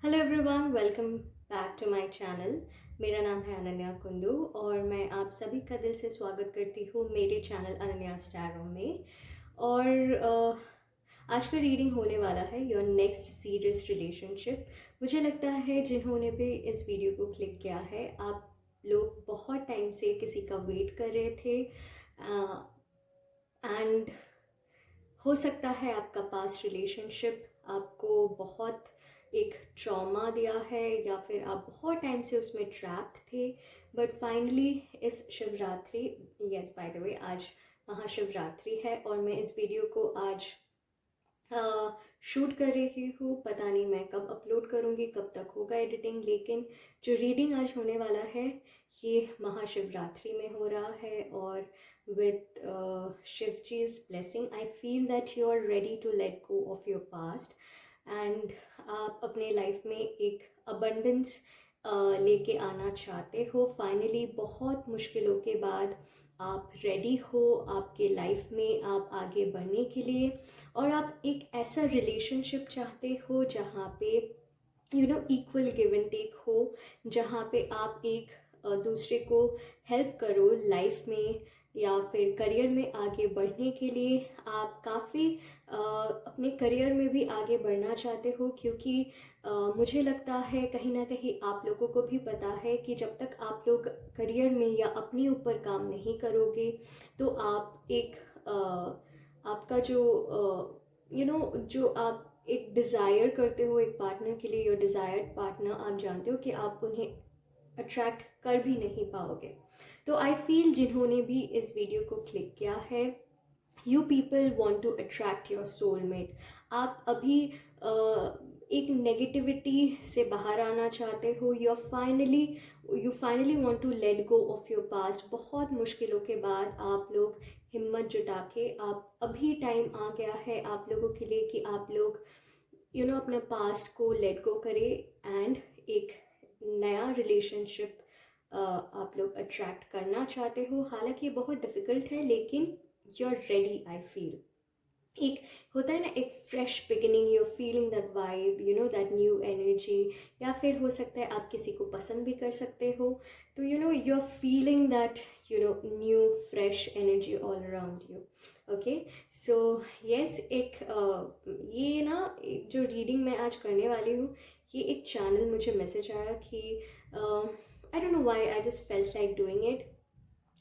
Hello everyone, welcome back to my channel. मेरा नाम है अनन्या कुंडू और मैं आप सभी का दिल से स्वागत करती हूँ मेरे चैनल अनन्या स्टैरो में। और आज का रीडिंग होने वाला है योर नेक्स्ट सीरियस रिलेशनशिप। मुझे लगता है जिन्होंने भी इस वीडियो को क्लिक किया है, आप लोग बहुत टाइम से किसी का वेट कर रहे थे एंड हो सकता है आपका पास्ट रिलेशनशिप आपको बहुत एक ट्रॉमा दिया है या फिर आप बहुत टाइम से उसमें ट्रैप्ड थे। बट फाइनली इस Shivratri, yes by the way आज महाशिवरात्रि है और मैं इस वीडियो को आज शूट कर रही हूँ। पता नहीं मैं कब अपलोड करूँगी, कब तक होगा एडिटिंग, लेकिन जो रीडिंग आज होने वाला है ये महाशिवरात्रि में हो रहा है। और with Shivji's blessing, I feel that you are ready to let go of your past and आप अपने लाइफ में एक abundance लेके आना चाहते हो। फाइनली बहुत मुश्किलों के बाद आप रेडी हो आपके लाइफ में आप आगे बढ़ने के लिए, और आप एक ऐसा रिलेशनशिप चाहते हो जहाँ पे इक्वल गिव एंड टेक हो, जहाँ पे आप एक दूसरे को हेल्प करो लाइफ में या फिर करियर में आगे बढ़ने के लिए। आप काफ़ी अपने करियर में भी आगे बढ़ना चाहते हो, क्योंकि मुझे लगता है कहीं ना कहीं आप लोगों को भी पता है कि जब तक आप लोग करियर में या अपने ऊपर काम नहीं करोगे तो आप एक आपका जो जो आप एक डिज़ायर करते हो एक पार्टनर के लिए, योर डिज़ायर्ड पार्टनर, आप जानते हो कि आप उन्हें अट्रैक्ट कर भी नहीं पाओगे। तो आई फील जिन्होंने भी इस वीडियो को क्लिक किया है, you people want to attract your soulmate. आप अभी एक नेगेटिविटी से बाहर आना चाहते हो। You finally want to let go of your past. बहुत मुश्किलों के बाद आप लोग हिम्मत जुटा के, आप अभी टाइम आ गया है आप लोगों के लिए कि आप लोग अपने पास्ट को लेट गो करें एंड एक नया रिलेशनशिप आप लोग अट्रैक्ट करना चाहते हो। हालांकि ये बहुत डिफ़िकल्ट है, लेकिन you are ready. I feel एक होता है ना, एक fresh beginning, you feeling that vibe, that new energy. या फिर हो सकता है आप किसी को पसंद भी कर सकते हो, तो you are feeling that new fresh energy all around you. Okay, so yes, एक ये ना जो रीडिंग मैं आज करने वाली हूँ, ये एक चैनल मुझे मैसेज आया कि आई don't know why, I just felt like doing it.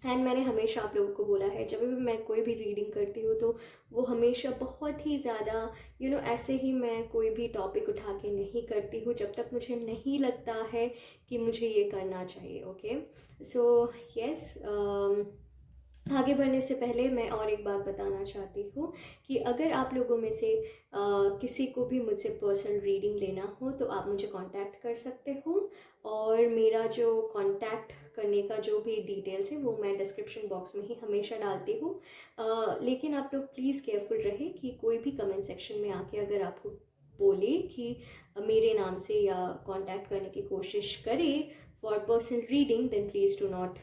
And मैंने हमेशा आप लोगों को बोला है, जब भी मैं कोई भी रीडिंग करती हूँ तो वो हमेशा बहुत ही ज़्यादा ऐसे ही मैं कोई भी टॉपिक उठा के नहीं करती हूँ जब तक मुझे नहीं लगता है कि मुझे ये करना चाहिए। ओके, सो यस, आगे बढ़ने से पहले मैं और एक बात बताना चाहती हूँ कि अगर आप लोगों में से किसी को भी मुझसे पर्सनल रीडिंग लेना हो तो आप मुझे कांटेक्ट कर सकते हो। और मेरा जो कांटेक्ट करने का जो भी डिटेल्स है वो मैं डिस्क्रिप्शन बॉक्स में ही हमेशा डालती हूँ। लेकिन आप लोग प्लीज़ केयरफुल रहे कि कोई भी कमेंट सेक्शन में आके अगर आपको बोले कि मेरे नाम से या कांटेक्ट करने की कोशिश करे for personal reading, then please do not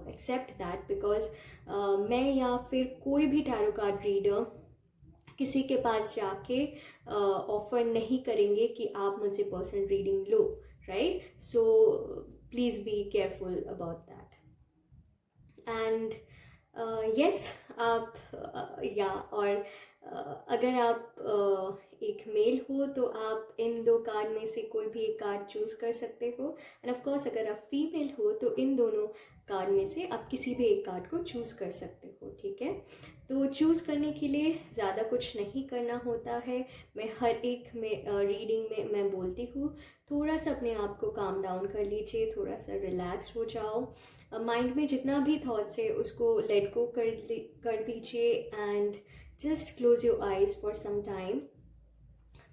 accept that, because मैं या फिर कोई भी टैरो कार्ड रीडर किसी के पास जाके ऑफर नहीं करेंगे कि आप मुझसे personal reading low, right? So please be careful about that. And yes, आप या और अगर आप एक मेल हो तो आप इन दो कार्ड में से कोई भी एक कार्ड चूज़ कर सकते हो। एंड ऑफ कोर्स अगर आप फीमेल हो तो इन दोनों कार्ड में से आप किसी भी एक कार्ड को चूज़ कर सकते हो, ठीक है? तो चूज़ करने के लिए ज़्यादा कुछ नहीं करना होता है। मैं हर एक में रीडिंग में मैं बोलती हूँ, थोड़ा सा अपने आप को काम डाउन कर लीजिए, थोड़ा सा रिलैक्स हो जाओ, माइंड में जितना भी थॉट्स है उसको लेट गो कर दीजिए and just close your eyes for some time.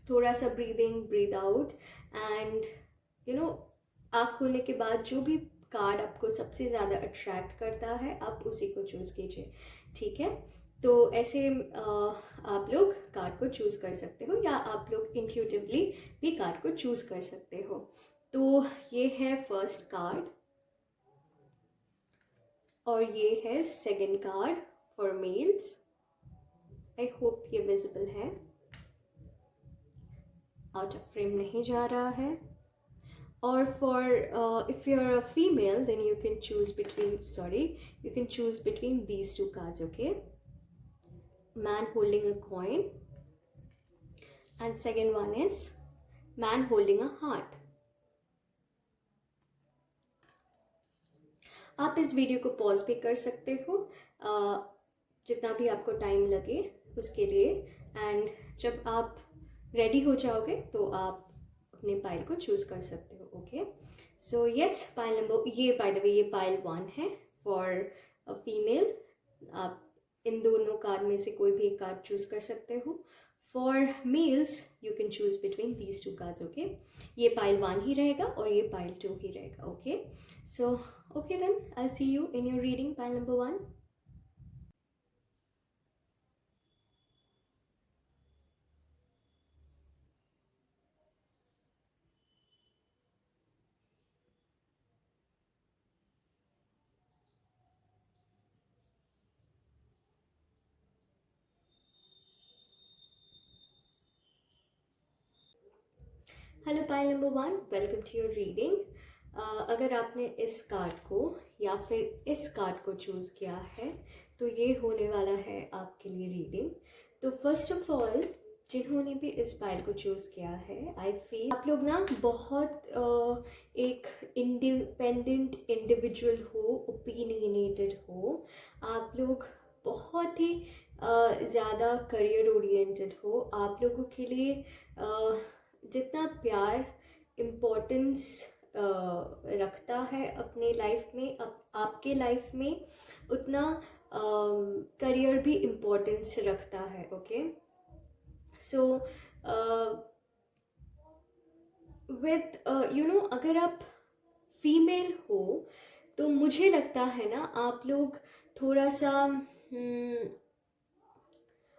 थोड़ा सा ब्रीदिंग, ब्रीद आउट, एंड आँख खोलने के बाद जो भी कार्ड आपको सबसे ज़्यादा अट्रैक्ट करता है आप उसी को चूज़ कीजिए, ठीक है? तो ऐसे आप लोग कार्ड को चूज़ कर सकते हो या आप लोग इंट्यूटिवली भी कार्ड को चूज़ कर सकते हो। तो ये है फर्स्ट कार्ड और ये है second card for mails. I hope ये विजिबल है। आउट ऑफ फ्रेम नहीं जा रहा है. Or for if you're a female, then you can choose between, you can choose between these two cards, okay? Man holding a coin, and second one is man holding a heart. आप इस video को pause भी कर सकते हो जितना भी आपको टाइम लगे उसके लिए, एंड जब आप रेडी हो जाओगे तो आप अपने पाइल को चूज़ कर सकते हो. Okay, so yes, pile number, ये बाय द वे ये पाइल 1 है फॉर अ फीमेल. आप इन दोनों कार्ड में से कोई भी एक कार्ड चूज़ कर सकते हो. For mails you can choose between these two cards. Okay, ये पाइल 1 ही रहेगा और ये पाइल 2 ही रहेगा. Okay, so okay, then I'll see you in your reading, pile number 1. Hello pile number 1, welcome to your reading. अगर आपने इस card को या फिर इस कार्ड को चूज़ किया है तो ये होने वाला है आपके लिए रीडिंग. तो फर्स्ट ऑफ ऑल, जिन्होंने भी इस पाइल को चूज़ किया है, आई फील आप लोग ना बहुत एक इंडिपेंडेंट इंडिविजुअल हो, ओपिनियनेटेड हो. आप लोग बहुत ही ज़्यादा करियर ओरिएंटेड हो. आप लोगों के लिए जितना प्यार इम्पोर्टेंस रखता है अपने लाइफ में, आपके लाइफ में, उतना करियर भी इम्पोर्टेंस रखता है. ओके, सो विद अगर आप फीमेल हो तो मुझे लगता है ना आप लोग थोड़ा सा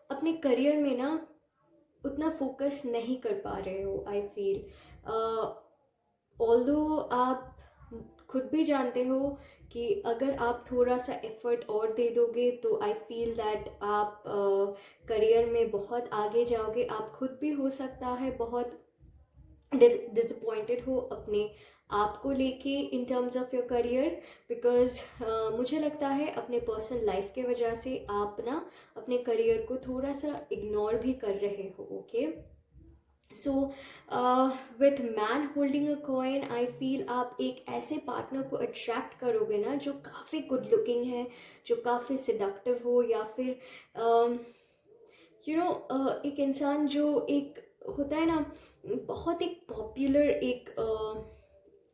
अपने करियर में ना उतना फोकस नहीं कर पा रहे हो. आई फील ऑल्दो आप खुद भी जानते हो कि अगर आप थोड़ा सा एफर्ट और दे दोगे तो आई फील दैट आप करियर में बहुत आगे जाओगे. आप खुद भी हो सकता है बहुत डिसअपॉइंटेड हो अपने आप को लेके in terms of your career, because मुझे लगता है अपने पर्सनल लाइफ के वजह से आप ना अपने करियर को थोड़ा सा इग्नोर भी कर रहे हो. Okay, so with man holding a coin, I feel आप एक ऐसे पार्टनर को अट्रैक्ट करोगे ना जो काफ़ी गुड लुकिंग है, जो काफ़ी सिडक्टिव हो, या फिर एक इंसान जो एक होता है ना बहुत एक पॉपुलर एक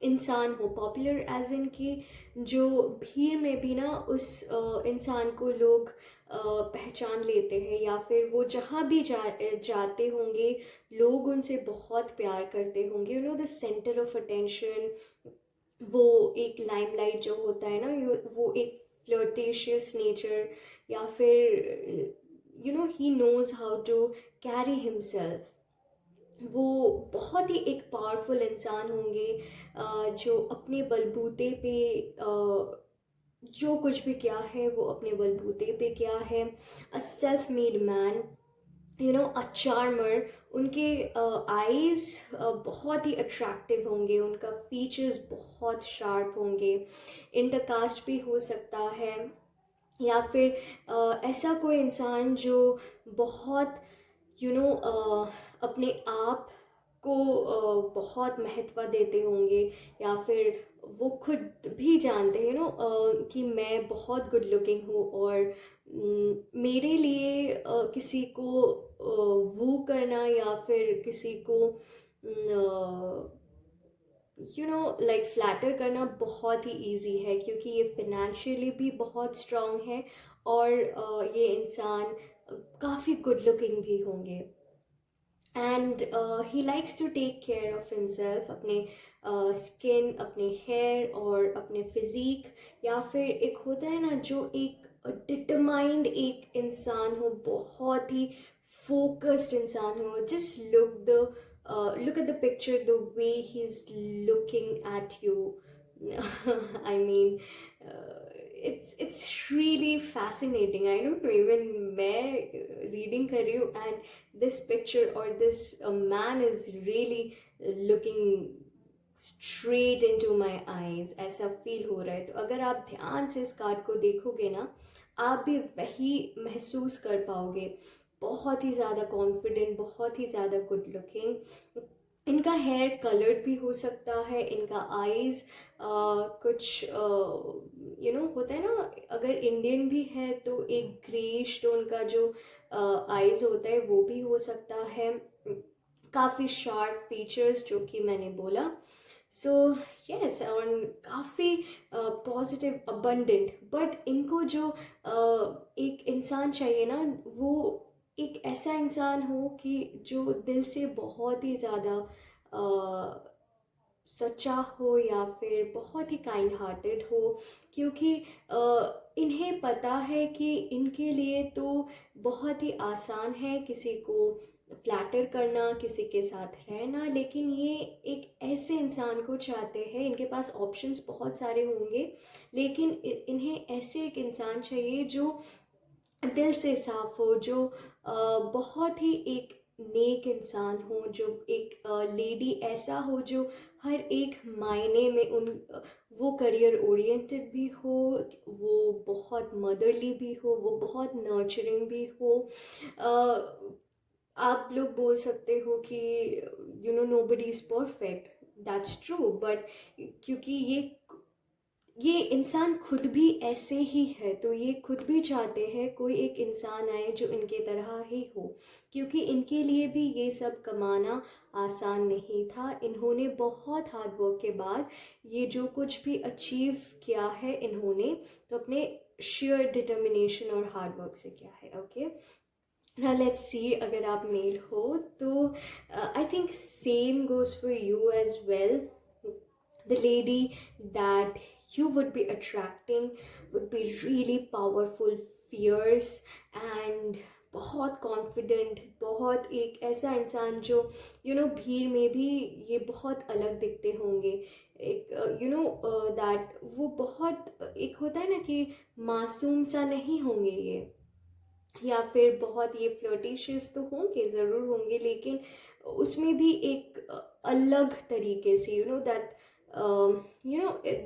इंसान हो. पॉपुलर एज इन कि जो भीड़ में भी ना उस इंसान को लोग पहचान लेते हैं, या फिर वो जहाँ भी जाते होंगे लोग उनसे बहुत प्यार करते होंगे. द सेंटर ऑफ अटेंशन, वो एक लाइमलाइट जो होता है ना, वो एक फ्लर्टेशियस नेचर, या फिर he knows how to carry himself. वो बहुत ही एक पावरफुल इंसान होंगे जो अपने बलबूते पे जो कुछ भी किया है वो अपने बलबूते पे किया है. A self made man, a charmer. उनके आईज बहुत ही अट्रैक्टिव होंगे, उनका फीचर्स बहुत शार्प होंगे. इंटरकास्ट भी हो सकता है, या फिर ऐसा कोई इंसान जो बहुत अपने आप को बहुत महत्व देते होंगे, या फिर वो खुद भी जानते हैं कि मैं बहुत गुड लुकिंग हूँ, और मेरे लिए किसी को वो करना या फिर किसी को लाइक फ्लैटर करना बहुत ही इजी है, क्योंकि ये फिनेंशियली भी बहुत स्ट्रांग है, और ये इंसान काफ़ी गुड लुकिंग भी होंगे. And he likes to take care of himself, अपने स्किन, अपने हेयर और अपने फिजिक. या फिर एक होता है ना जो एक डिटरमाइंड एक इंसान हो, बहुत ही फोकस्ड इंसान हो. Just look at the picture, the way he's looking at you. I mean, it's really fascinating. I don't know, even मैं reading कर रही हूँ and this picture or this man is really looking straight into my eyes, ऐसा feel हो रहा है। तो अगर आप ध्यान से इस कार्ड को देखोगे ना, आप भी वही महसूस कर पाओगे। बहुत ही ज़्यादा कॉन्फिडेंट, बहुत ही ज़्यादा गुड लुकिंग। इनका हेयर कलर्ड भी हो सकता है, इनका आईज कुछ होता है ना, अगर इंडियन भी है तो एक ग्रेश टोन का जो आईज होता है वो भी हो सकता है। काफ़ी शार्प फीचर्स जो कि मैंने बोला। सो यस, और काफ़ी पॉजिटिव अबंडेंट। बट इनको जो एक इंसान चाहिए ना, वो एक ऐसा इंसान हो कि जो दिल से बहुत ही ज़्यादा सच्चा हो या फिर बहुत ही काइंड हार्टेड हो। क्योंकि इन्हें पता है कि इनके लिए तो बहुत ही आसान है किसी को फ्लैटर करना, किसी के साथ रहना, लेकिन ये एक ऐसे इंसान को चाहते हैं। इनके पास ऑप्शंस बहुत सारे होंगे, लेकिन इन्हें ऐसे एक इंसान चाहिए जो दिल से साफ हो, जो बहुत ही एक नेक इंसान हो, जो एक लेडी ऐसा हो जो हर एक मायने में वो करियर ओरिएंटेड भी हो, वो बहुत मदरली भी हो, वो बहुत नर्चरिंग भी हो। आप लोग बोल सकते हो कि nobody is perfect, that's true, but क्योंकि ये इंसान खुद भी ऐसे ही है, तो ये खुद भी चाहते हैं कोई एक इंसान आए जो इनके तरह ही हो। क्योंकि इनके लिए भी ये सब कमाना आसान नहीं था। इन्होंने बहुत हार्ड वर्क के बाद ये जो कुछ भी अचीव किया है इन्होंने, तो अपने शेयर डिटर्मिनेशन और हार्ड वर्क से किया है। ओके, now let's see, अगर आप मेल हो तो I think same goes for you as well. The lady that you would be attracting would be really powerful, fierce and बहुत कॉन्फिडेंट, बहुत एक ऐसा इंसान जो भीड़ में भी ये बहुत अलग दिखते होंगे। एक दैट वो बहुत एक होता है ना कि मासूम सा नहीं होंगे ये, या फिर बहुत ये फ्लर्टिशियस तो होंगे, ज़रूर होंगे, लेकिन उसमें भी एक अलग तरीके से that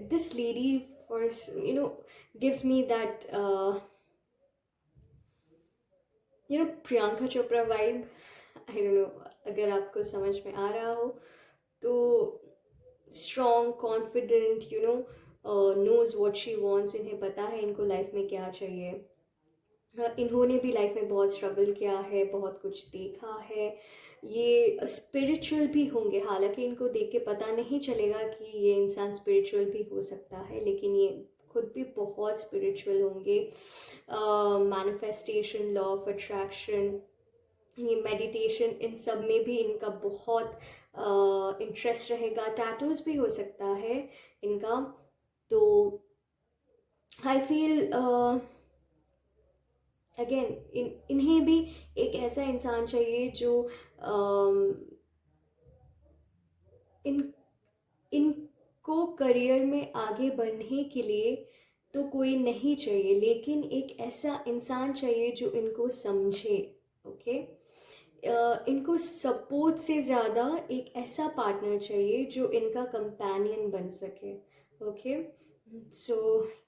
this lady first gives me that Priyanka Chopra vibe. I don't know अगर आपको समझ में आ रहा हो तो। Strong, confident, knows what she wants. इन्हें पता है इनको लाइफ में क्या चाहिए। इन्होंने भी लाइफ में बहुत स्ट्रगल किया है, बहुत कुछ देखा है। ये स्पिरिचुअल भी होंगे, हालांकि इनको देख के पता नहीं चलेगा कि ये इंसान स्पिरिचुअल भी हो सकता है, लेकिन ये खुद भी बहुत स्पिरिचुअल होंगे। मैनिफेस्टेशन, लॉ ऑफ अट्रैक्शन, ये मेडिटेशन, इन सब में भी इनका बहुत इंटरेस्ट रहेगा। टैटूज भी हो सकता है इनका। तो आई फील अगेन इन्हें भी एक ऐसा इंसान चाहिए जो इन इनको करियर में आगे बढ़ने के लिए तो कोई नहीं चाहिए, लेकिन एक ऐसा इंसान चाहिए जो इनको समझे। ओके, इनको सपोर्ट से ज़्यादा एक ऐसा पार्टनर चाहिए जो इनका कंपेनियन बन सके। ओके, सो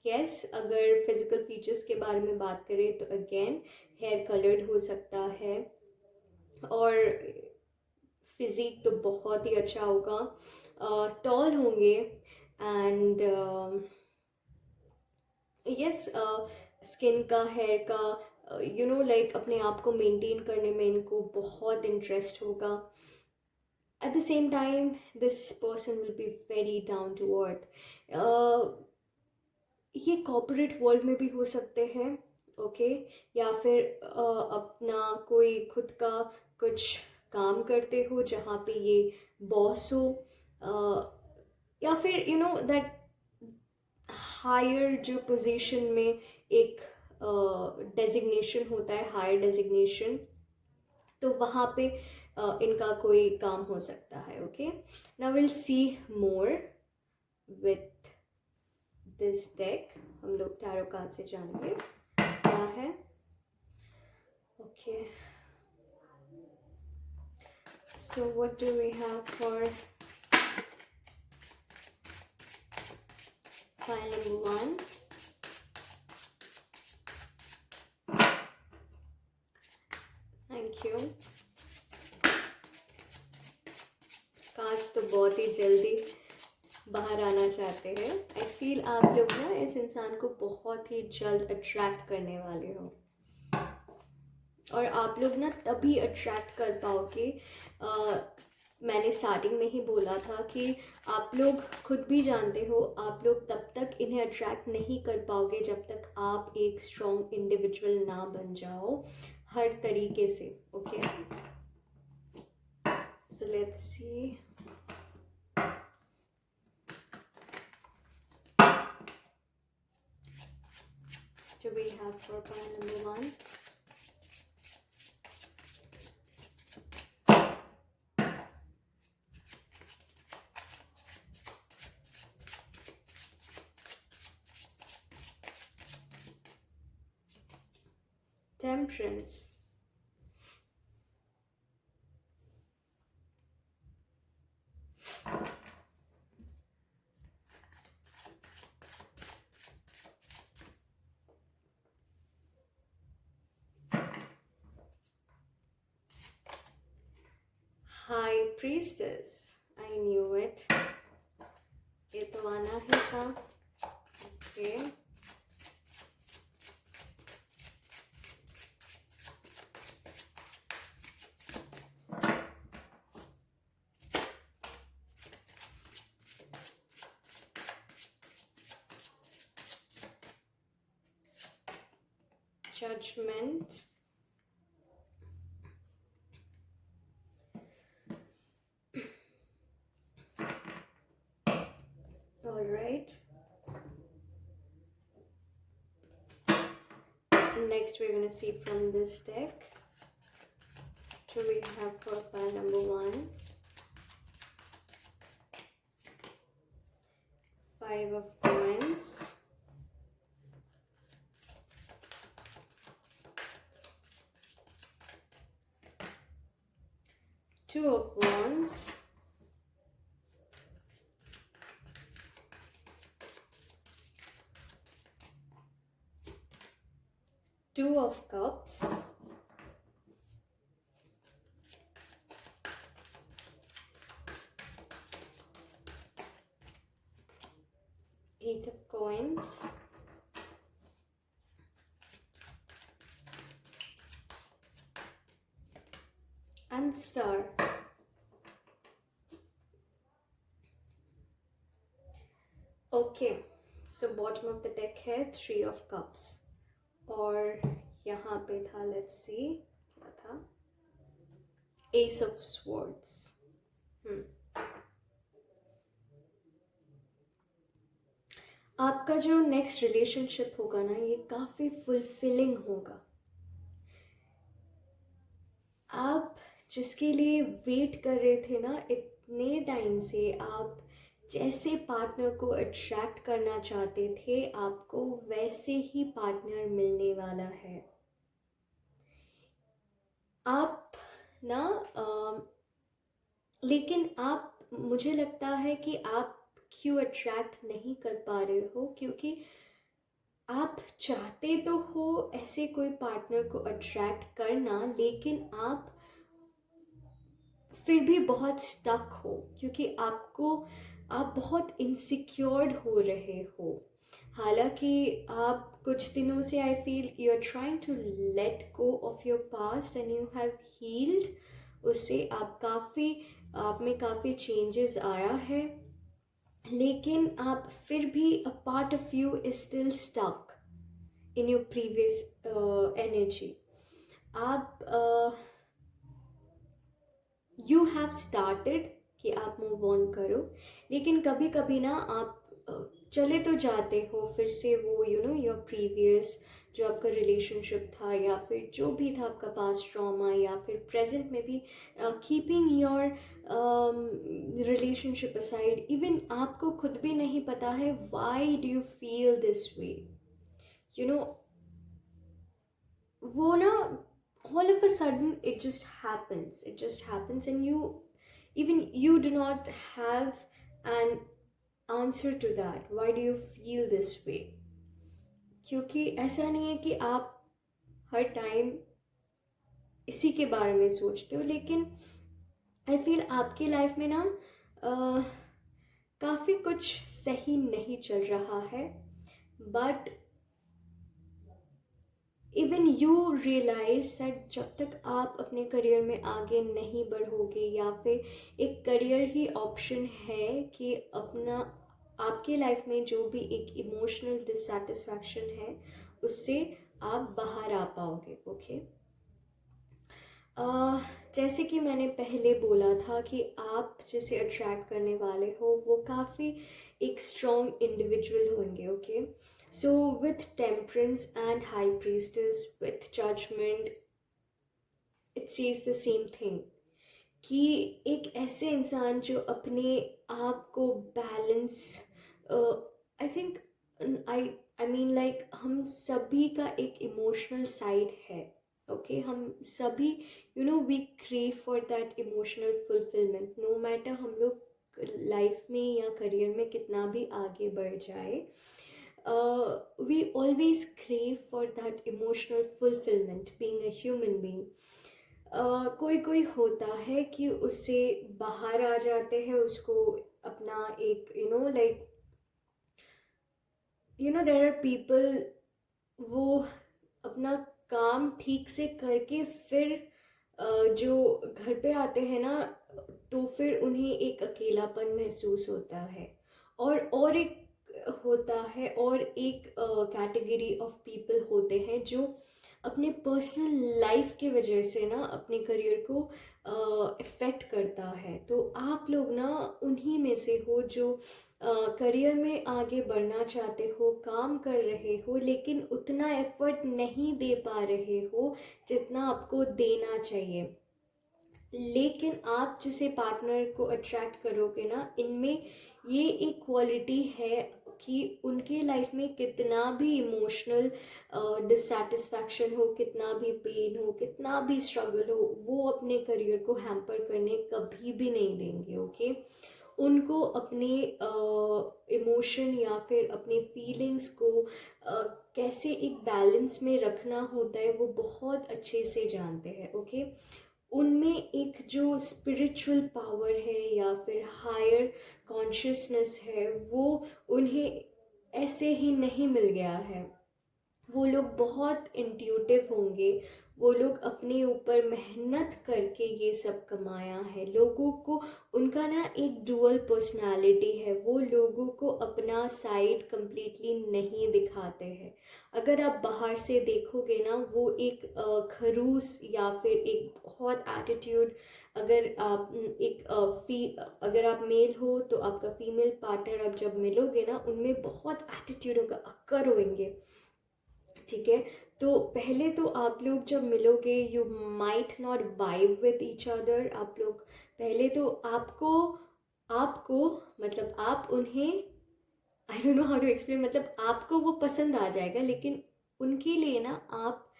यस, अगर फिजिकल फीचर्स के बारे में बात करें तो अगेन हेयर कलर्ड हो सकता है, और फिजिक तो बहुत ही अच्छा होगा। टॉल होंगे एंड यस, स्किन का, हेयर का, लाइक अपने आप को मेंटेन करने में इनको बहुत इंटरेस्ट होगा। At the same time this person will be very down to earth. ये कॉर्पोरेट वर्ल्ड में भी हो सकते हैं। ओके, या फिर अपना कोई खुद का कुछ काम करते हो जहाँ पे ये बॉस हो, या फिर दैट हायर जो पोजीशन में एक डेजिग्नेशन होता है, हायर डेजिग्नेशन, तो वहाँ पे इनका कोई काम हो सकता है। Okay, now will see more with this deck हम लोग टैरो कार्ड से जानेंगे क्या है. Okay, so what do we have for file number 1. Thank you. Cards तो बहुत ही जल्दी बाहर आना चाहते हैं. आई फील आप लोग ना इस इंसान को बहुत ही जल्द अट्रैक्ट करने वाले हो, और आप लोग ना तभी अट्रैक्ट कर पाओगे. मैंने स्टार्टिंग में ही बोला था कि आप लोग खुद भी जानते हो, आप लोग तब तक इन्हें अट्रैक्ट नहीं कर पाओगे जब तक आप एक स्ट्रॉन्ग इंडिविजुअल ना बन जाओ हर तरीके से. Okay, so let's see. Do we have for pile number 1? Temperance. High Priestess. I knew it. ये तो आना ही था. Okay. Judgment. All right. Next, we're going to see from this deck. So we have for pile number 1, 5 of coins, 2 of wands, 2 of cups, 8 of coins, and star. Okay, so bottom of the deck है 3 of cups, और यहाँ पे था, let's see क्या था, ace of swords. आपका जो next relationship होगा ना, ये काफ़ी फुलफिलिंग होगा. आप जिसके लिए वेट कर रहे थे ना इतने टाइम से, आप जैसे पार्टनर को अट्रैक्ट करना चाहते थे, आपको वैसे ही पार्टनर मिलने वाला है. आप ना लेकिन आप, मुझे लगता है कि आप क्यों अट्रैक्ट नहीं कर पा रहे हो, क्योंकि आप चाहते तो हो ऐसे कोई पार्टनर को अट्रैक्ट करना, लेकिन आप फिर भी बहुत स्टक हो, क्योंकि आप बहुत इनसिक्योर्ड हो रहे हो. हालांकि आप कुछ दिनों से, I feel you are trying to let go of your past and you have healed. उससे आप में काफ़ी चेंजेस आया है, लेकिन आप फिर भी a part of you is still stuck in your previous energy. आप यू हैव स्टार्टेड कि आप मूव ऑन करो, लेकिन कभी कभी ना आप चले तो जाते हो फिर से वो योर प्रीवियस जो आपका रिलेशनशिप था, या फिर जो भी था आपका पास्ट ट्रॉमा, या फिर प्रेजेंट में भी keeping your relationship aside, even आपको खुद भी नहीं पता है why do you feel this way, you know वो ना, all of a sudden it just happens, and you do not have an answer to that, why do you feel this way. क्योंकि ऐसा नहीं है कि आप हर टाइम इसी के बारे में सोचते हो, लेकिन आई फील आपकी लाइफ में ना काफ़ी कुछ सही नहीं चल रहा है, but even you realize that जब तक आप अपने करियर में आगे नहीं बढ़ोगे, या फिर एक करियर ही ऑप्शन है कि अपना आपके लाइफ में जो भी एक इमोशनल डिससेटिस्फैक्शन है उससे आप बाहर आ पाओगे. ओके, जैसे कि मैंने पहले बोला था कि आप जिसे अट्रैक्ट करने वाले हो वो काफ़ी एक स्ट्रॉन्ग इंडिविजुअल होंगे. Okay, so with temperance and high priestess with judgement, it says the same thing कि एक ऐसे इंसान जो अपने आप को balance, I think, I I mean like हम सभी का एक इमोशनल साइड है. ओके, हम सभी we crave for that emotional fulfilment, no matter हम लोग लाइफ में या करियर में कितना भी आगे बढ़ जाए, we always crave for that emotional fulfilment being a human being. कोई कोई होता है कि उससे बाहर आ जाते हैं, उसको अपना एक लाइक देयर आर पीपल, वो अपना काम ठीक से करके फिर जो घर पे आते हैं ना, तो फिर उन्हें एक अकेलापन महसूस होता है. और एक होता है, और एक कैटेगरी ऑफ पीपल होते हैं जो अपने पर्सनल लाइफ के वजह से ना अपने करियर को इफ़ेक्ट करता है. तो आप लोग ना उन्हीं में से हो जो करियर में आगे बढ़ना चाहते हो, काम कर रहे हो, लेकिन उतना एफर्ट नहीं दे पा रहे हो जितना आपको देना चाहिए. लेकिन आप जिसे पार्टनर को अट्रैक्ट करोगे ना, इनमें ये एक क्वालिटी है कि उनके लाइफ में कितना भी इमोशनल डिससेटिस्फैक्शन हो, कितना भी पेन हो, कितना भी स्ट्रगल हो, वो अपने करियर को हैम्पर करने कभी भी नहीं देंगे. ओके, उनको अपने इमोशन या फिर अपने फीलिंग्स को कैसे एक बैलेंस में रखना होता है वो बहुत अच्छे से जानते हैं. ओके, उनमें एक जो स्पिरिचुअल पावर है या फिर हायर कॉन्शियसनेस है, वो उन्हें ऐसे ही नहीं मिल गया है. वो लोग बहुत इंट्यूटिव होंगे, वो लोग अपने ऊपर मेहनत करके ये सब कमाया है. लोगों को उनका ना एक डुअल पर्सनालिटी है, वो लोगों को अपना साइड कंप्लीटली नहीं दिखाते हैं. अगर आप बाहर से देखोगे ना, वो एक खरूस या फिर एक बहुत एटीट्यूड, अगर आप अगर आप मेल हो तो आपका फीमेल पार्टनर आप जब मिलोगे ना, उनमें बहुत एटीट्यूड होगा, अक्कर होंगे. ठीक है, तो पहले तो आप लोग जब मिलोगे you might not vibe with each other. आप लोग पहले तो आपको आपको मतलब आप उन्हें, I don't know how to explain, मतलब आपको वो पसंद आ जाएगा, लेकिन उनके लिए ना आप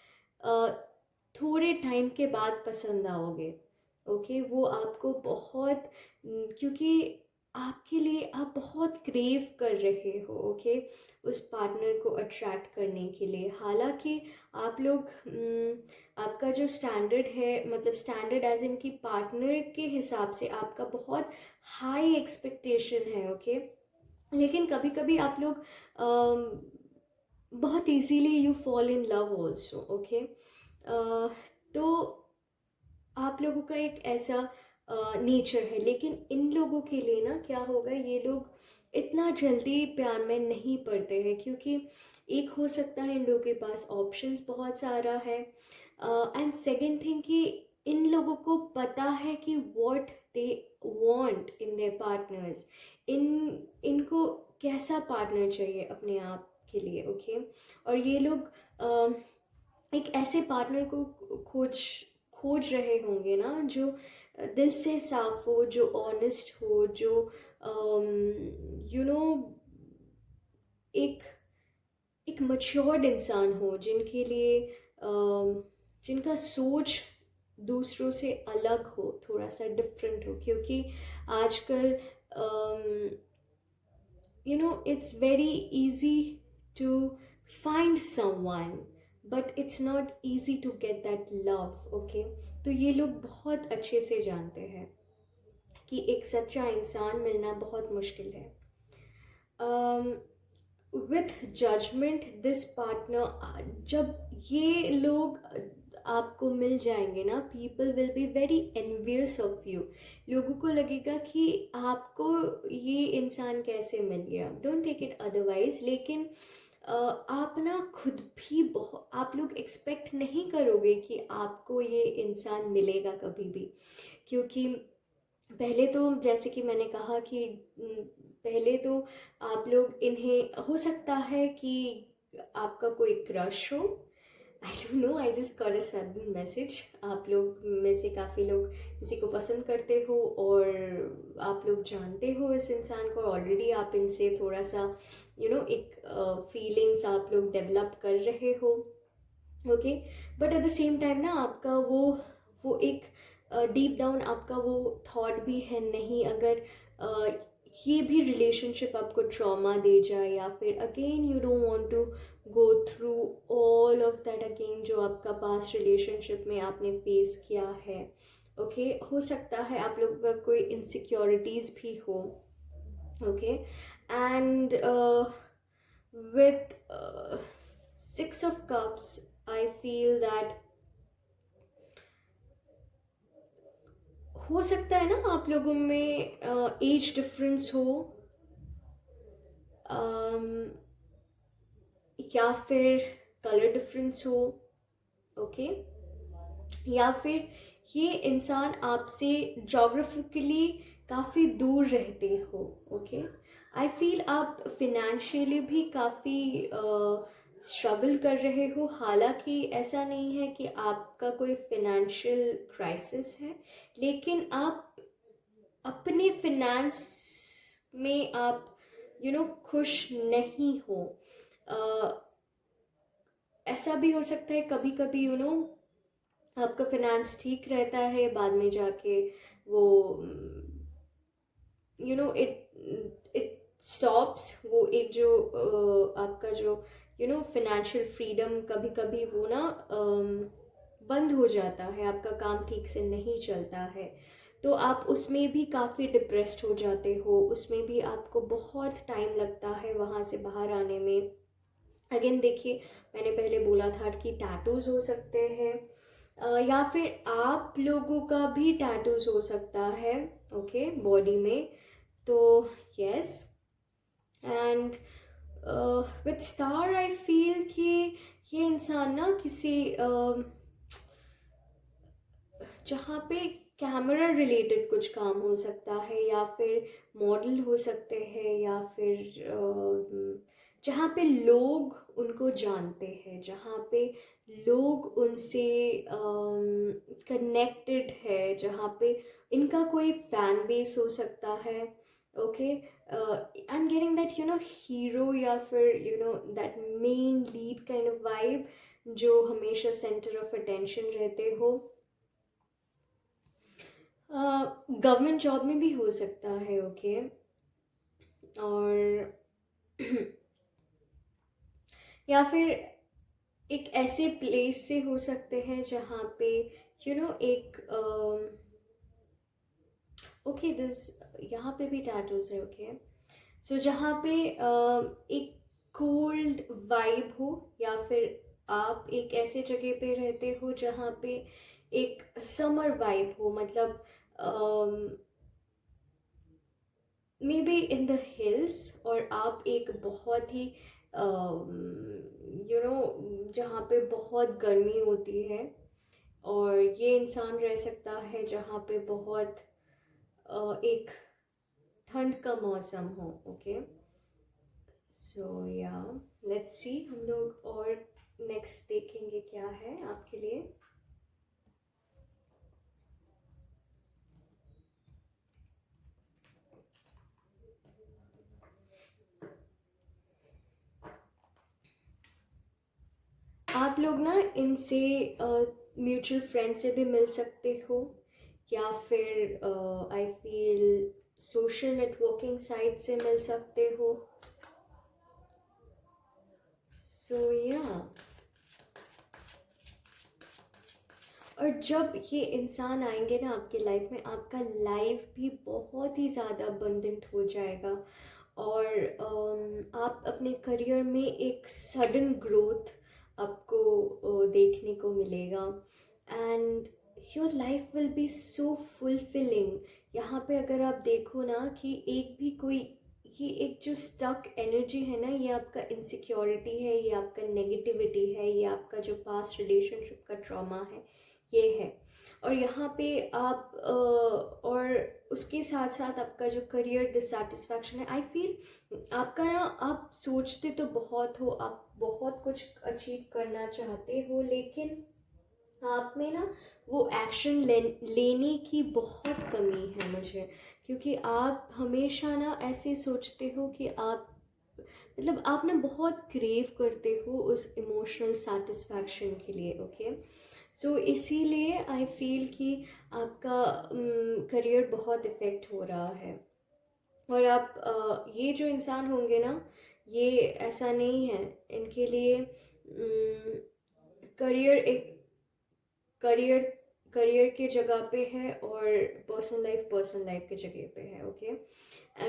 थोड़े टाइम के बाद पसंद आओगे. ओके, वो आपको बहुत क्योंकि आपके लिए आप बहुत क्रेव कर रहे हो. ओके, उस पार्टनर को अट्रैक्ट करने के लिए. हालांकि आप लोग आपका जो स्टैंडर्ड है, मतलब स्टैंडर्ड एज इन की पार्टनर के हिसाब से आपका बहुत हाई एक्सपेक्टेशन है. ओके, लेकिन कभी कभी आप लोग बहुत easily you fall in love also. Okay, तो आप लोगों का एक ऐसा नेचर है, लेकिन इन लोगों के लिए ना क्या होगा, ये लोग इतना जल्दी प्यार में नहीं पड़ते हैं, क्योंकि एक हो सकता है इन लोगों के पास ऑप्शंस बहुत सारा है, एंड सेकंड थिंग कि इन लोगों को पता है कि what they want in their partners. इनको कैसा पार्टनर चाहिए अपने आप के लिए, ओके। और ये लोग एक ऐसे पार्टनर को खोज खोज रहे होंगे ना, जो दिल से साफ हो, जो ऑनेस्ट हो, जो यू नो एक एक मच्योर्ड इंसान हो, जिनके लिए जिनका सोच दूसरों से अलग हो, थोड़ा सा डिफरेंट हो। क्योंकि आजकल it's very easy to find someone, but it's not easy to get that love, okay। तो ये लोग बहुत अच्छे से जानते हैं कि एक सच्चा इंसान मिलना बहुत मुश्किल है। विथ जजमेंट दिस पार्टनर, जब ये लोग आपको मिल जाएंगे ना, people will be very envious of you. लोगों को लगेगा कि आपको ये इंसान कैसे मिल गया, डोंट टेक इट अदरवाइज। लेकिन आप ना खुद भी बहुत, आप लोग एक्सपेक्ट नहीं करोगे कि आपको ये इंसान मिलेगा कभी भी। क्योंकि पहले तो जैसे कि मैंने कहा कि पहले तो आप लोग इन्हें, हो सकता है कि आपका कोई क्रश हो, आई don't no, I just got a sudden message. आप लोग में से काफ़ी लोग किसी को पसंद करते हो और आप लोग जानते हो इस इंसान को ऑलरेडी, आप इनसे थोड़ा सा एक फीलिंग्स आप लोग डेवलप कर रहे हो, okay. But at the same time ना आपका वो एक डीप डाउन आपका वो थॉट भी है, नहीं अगर ये भी रिलेशनशिप आपको ट्रॉमा दे जाए, या फिर again you don't want to go through all of that again, जो आपका पास्ट रिलेशनशिप में आपने फेस किया है, ओके। हो सकता है आप लोगों का कोई इनसिक्योरिटीज़ भी हो, okay. And with 6 of Cups, I feel that हो सकता है ना आप लोगों में एज डिफरेंस हो, अम, या फिर कलर डिफरेंस हो, ओके। या फिर ये इंसान आपसे जोग्राफिकली काफ़ी दूर रहते हो, ओके। आई फील आप फिनेंशियली भी काफ़ी स्ट्रगल कर रहे हो। हालांकि ऐसा नहीं है कि आपका कोई फिनेंशियल क्राइसिस है, लेकिन आप अपने फिनेंस में आप खुश नहीं हो। ऐसा भी हो सकता है कभी कभी आपका फिनेंस ठीक रहता है, बाद में जाके वो इट स्टॉप्स, वो एक जो आपका जो फिनेंशियल फ्रीडम कभी कभी वो ना बंद हो जाता है, आपका काम ठीक से नहीं चलता है, तो आप उसमें भी काफ़ी डिप्रेस्ड हो जाते हो, उसमें भी आपको बहुत टाइम लगता है वहाँ से बाहर आने में। अगेन देखिए, मैंने पहले बोला था कि टैटूज हो सकते हैं, या फिर आप लोगों का भी टैटूज हो सकता है, ओके, बॉडी में। तो yes, and with star I feel कि ये इंसान ना किसी जहाँ पे कैमरा रिलेटेड कुछ काम हो सकता है, या फिर मॉडल हो सकते हैं, या फिर जहाँ पे लोग उनको जानते हैं, जहाँ पे लोग उनसे कनेक्टेड है, जहाँ पे इनका कोई फैन बेस हो सकता है, okay. I am getting that hero, या फिर that main lead kind of vibe, जो हमेशा सेंटर ऑफ अटेंशन रहते हो। गवर्नमेंट जॉब में भी हो सकता है, ओके। और या फिर एक ऐसे प्लेस से हो सकते हैं जहाँ पे एक ओके दिस, यहाँ पे भी टैटूज है, ओके। सो जहाँ पे एक कोल्ड वाइब हो, या फिर आप एक ऐसे जगह पे रहते हो जहाँ पे एक समर वाइब हो, मतलब may be in the hills, और आप एक बहुत ही जहाँ पे बहुत गर्मी होती है, और ये इंसान रह सकता है जहाँ पे बहुत एक ठंड का मौसम हो, ओके। सो या लेट्स सी, हम लोग और नेक्स्ट देखेंगे क्या है आपके लिए। आप लोग ना इनसे म्यूचुअल फ्रेंड से भी मिल सकते हो, या फिर I feel social networking site से मिल सकते हो। सो या और जब ये इंसान आएंगे ना आपकी लाइफ में, आपका लाइफ भी बहुत ही ज़्यादा अबंडेंट हो जाएगा। और आप अपने करियर में एक सडन ग्रोथ आपको देखने को मिलेगा। And your life will be so fulfilling. यहाँ पे अगर आप देखो ना कि एक भी कोई, ये एक जो स्टक एनर्जी है ना, ये आपका इनसिक्योरिटी है, ये आपका नेगेटिविटी है, ये आपका जो पास्ट रिलेशनशिप का ट्रॉमा है, ये है। और यहाँ पे आप और उसके साथ साथ आपका जो करियर डिससेटिस्फैक्शन है, आई फील आपका ना, आप सोचते तो बहुत हो, आप बहुत कुछ अचीव करना चाहते हो, लेकिन आप में ना वो एक्शन लेने की बहुत कमी है मुझे। क्योंकि आप हमेशा ना ऐसे सोचते हो कि आप, मतलब आप ना बहुत क्रेव करते हो उस इमोशनल सेटिस्फैक्शन के लिए। ओके, सो इसीलिए आई फील कि आपका करियर बहुत इफ़ेक्ट हो रहा है। और आप ये जो इंसान होंगे ना, ये ऐसा नहीं है, इनके लिए करियर एक करियर करियर के जगह पे है, और पर्सनल लाइफ के जगह पे है। ओके,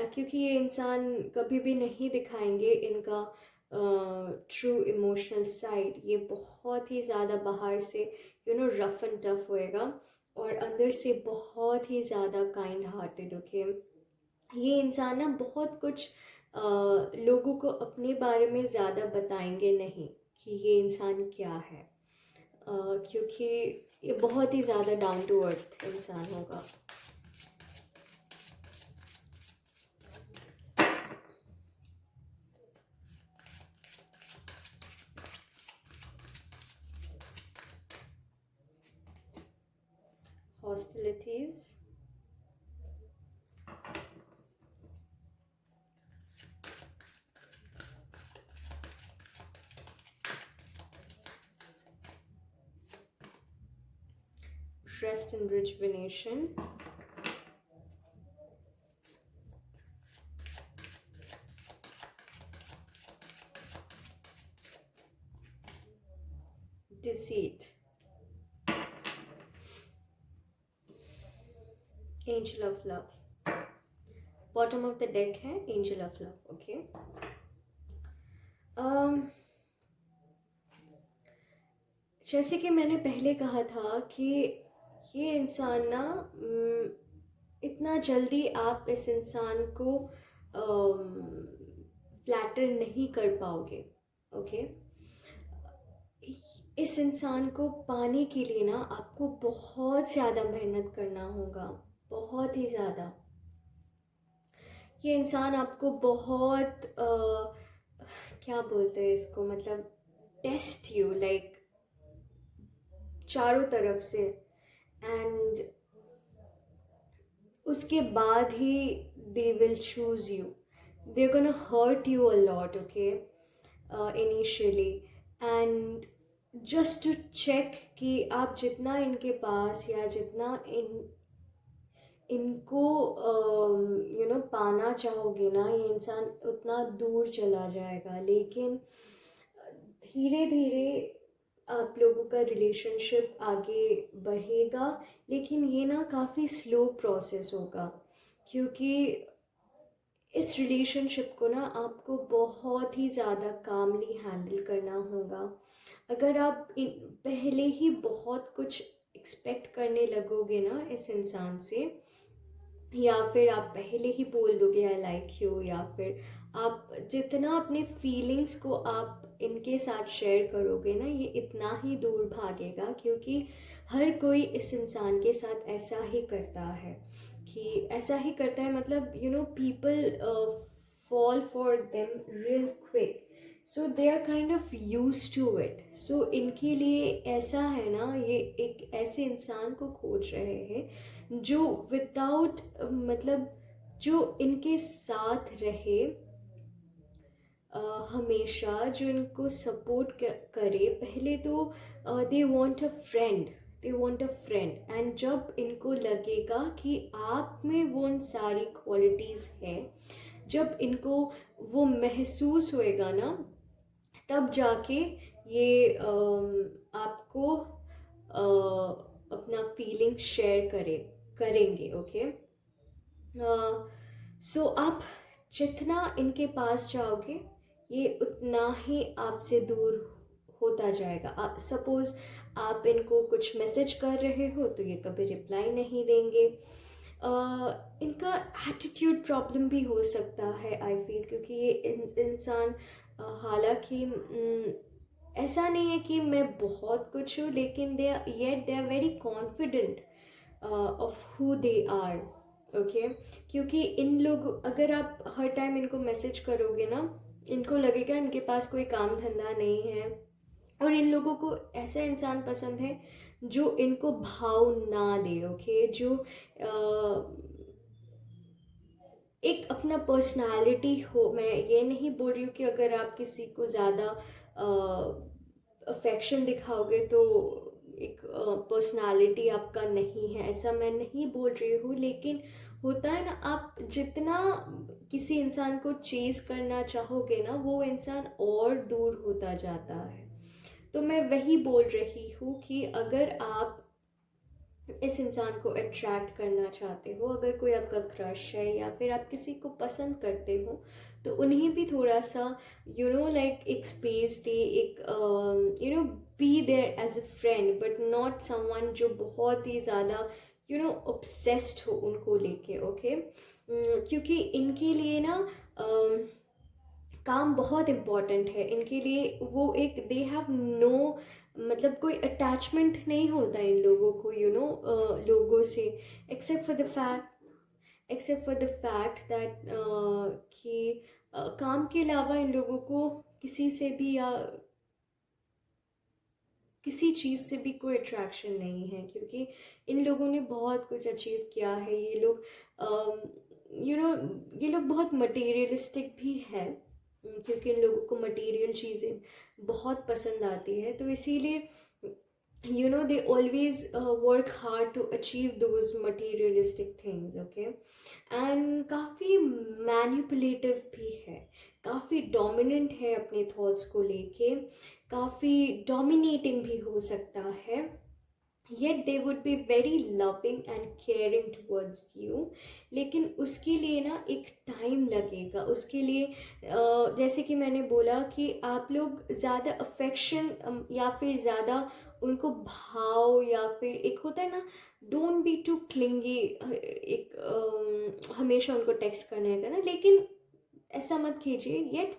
क्योंकि ये इंसान कभी भी नहीं दिखाएंगे इनका ट्रू इमोशनल साइड। ये बहुत ही ज़्यादा बाहर से रफ एंड टफ होएगा, और अंदर से बहुत ही ज़्यादा काइंड हार्टेड। ओके, ये इंसान ना बहुत कुछ लोगों को अपने बारे में ज़्यादा बताएंगे नहीं कि ये इंसान क्या है, क्योंकि ये बहुत ही ज़्यादा डाउन टू अर्थ इंसान होगा। Hostilities, rest and rejuvenation, deceit, angel of love। Bottom of the deck है एंजल ऑफ लव। ओके, जैसे कि मैंने पहले कहा था कि ये इंसान ना इतना जल्दी आप इस इंसान को फ्लैटर नहीं कर पाओगे। ओके, इस इंसान को पाने के लिए ना आपको बहुत ज़्यादा मेहनत करना होगा, बहुत ही ज़्यादा। ये इंसान आपको बहुत क्या बोलते हैं इसको, मतलब टेस्ट यू लाइक चारों तरफ से, एंड उसके बाद ही they will choose you. They are gonna hurt you a lot. Okay, initially, and just to check कि आप जितना इनके पास, या जितना इनको पाना चाहोगे ना, ये इंसान उतना दूर चला जाएगा। लेकिन धीरे धीरे आप लोगों का रिलेशनशिप आगे बढ़ेगा, लेकिन ये ना काफ़ी स्लो प्रोसेस होगा, क्योंकि इस रिलेशनशिप को ना आपको बहुत ही ज़्यादा कामली हैंडल करना होगा। अगर आप पहले ही बहुत कुछ एक्सपेक्ट करने लगोगे ना इस इंसान से, या फिर आप पहले ही बोल दोगे आई लाइक यू, या फिर आप जितना अपने फीलिंग्स को आप इनके साथ शेयर करोगे ना, ये इतना ही दूर भागेगा। क्योंकि हर कोई इस इंसान के साथ ऐसा ही करता है, कि ऐसा ही करता है, मतलब people fall for them real quick. So they are kind of used to it. So इनके लिए ऐसा है ना, ये एक ऐसे इंसान को खोज रहे हैं जो विदाउट मतलब जो इनके साथ रहे हमेशा, जो इनको सपोर्ट करे। पहले तो they want a friend, they want a friend, and जब इनको लगेगा कि आप में वो सारी क्वालिटीज़ हैं, जब इनको वो महसूस होएगा ना, तब जाके ये आपको अपना फीलिंग शेयर करेंगे। ओके, सो आप जितना इनके पास जाओगे ये उतना ही आपसे दूर होता जाएगा। सपोज़ आप इनको कुछ मैसेज कर रहे हो तो ये कभी रिप्लाई नहीं देंगे। इनका एटीट्यूड प्रॉब्लम भी हो सकता है आई फील, क्योंकि ये इंसान हालांकि ऐसा नहीं है कि मैं बहुत कुछ हूँ, लेकिन they are very confident of who they are. Okay, क्योंकि इन लोग, अगर आप हर टाइम इनको मैसेज करोगे ना, इनको लगेगा इनके पास कोई काम धंधा नहीं है, और इन लोगों को ऐसा इंसान पसंद है जो इनको भाव ना दे। ओके, जो एक अपना पर्सनालिटी हो। मैं ये नहीं बोल रही हूँ कि अगर आप किसी को ज़्यादा अफेक्शन दिखाओगे तो एक पर्सनालिटी आपका नहीं है, ऐसा मैं नहीं बोल रही हूँ। लेकिन होता है ना, आप जितना किसी इंसान को चेज़ करना चाहोगे ना, वो इंसान और दूर होता जाता है। तो मैं वही बोल रही हूँ कि अगर आप इस इंसान को अट्रैक्ट करना चाहते हो, अगर कोई आपका क्रश है या फिर आप किसी को पसंद करते हो, तो उन्हें भी थोड़ा सा लाइक एक स्पेस दे, एक be there as a friend, but not someone जो बहुत ही ज़्यादा ऑब्सेस्ड हो उनको लेके। ओके, क्योंकि इनके लिए ना काम बहुत इम्पॉर्टेंट है इनके लिए। वो एक दे हैव नो, मतलब कोई अटैचमेंट नहीं होता इन लोगों को लोगों से, except for the fact that कि काम के अलावा इन लोगों को किसी से भी या किसी चीज़ से भी कोई अट्रैक्शन नहीं है, क्योंकि इन लोगों ने बहुत कुछ अचीव किया है। ये लोग ये लोग बहुत मटेरियलिस्टिक भी है, क्योंकि इन लोगों को मटेरियल चीज़ें बहुत पसंद आती है। तो इसीलिए they always work hard to achieve those materialistic things. Okay, and काफ़ी मैनिपुलेटिव भी है, काफ़ी डोमिनेंट है अपने थॉट्स को लेके, काफ़ी डोमिनेटिंग भी हो सकता है। Yet they would be very loving and caring towards you, लेकिन उसके लिए ना एक टाइम लगेगा। उसके लिए जैसे कि मैंने बोला कि आप लोग ज़्यादा अफेक्शन या फिर ज़्यादा उनको भाव, या फिर एक होता है ना, डोंट बी टू क्लिंगी, एक हमेशा उनको टेक्स्ट करने का ना, लेकिन ऐसा मत कीजिए। Yet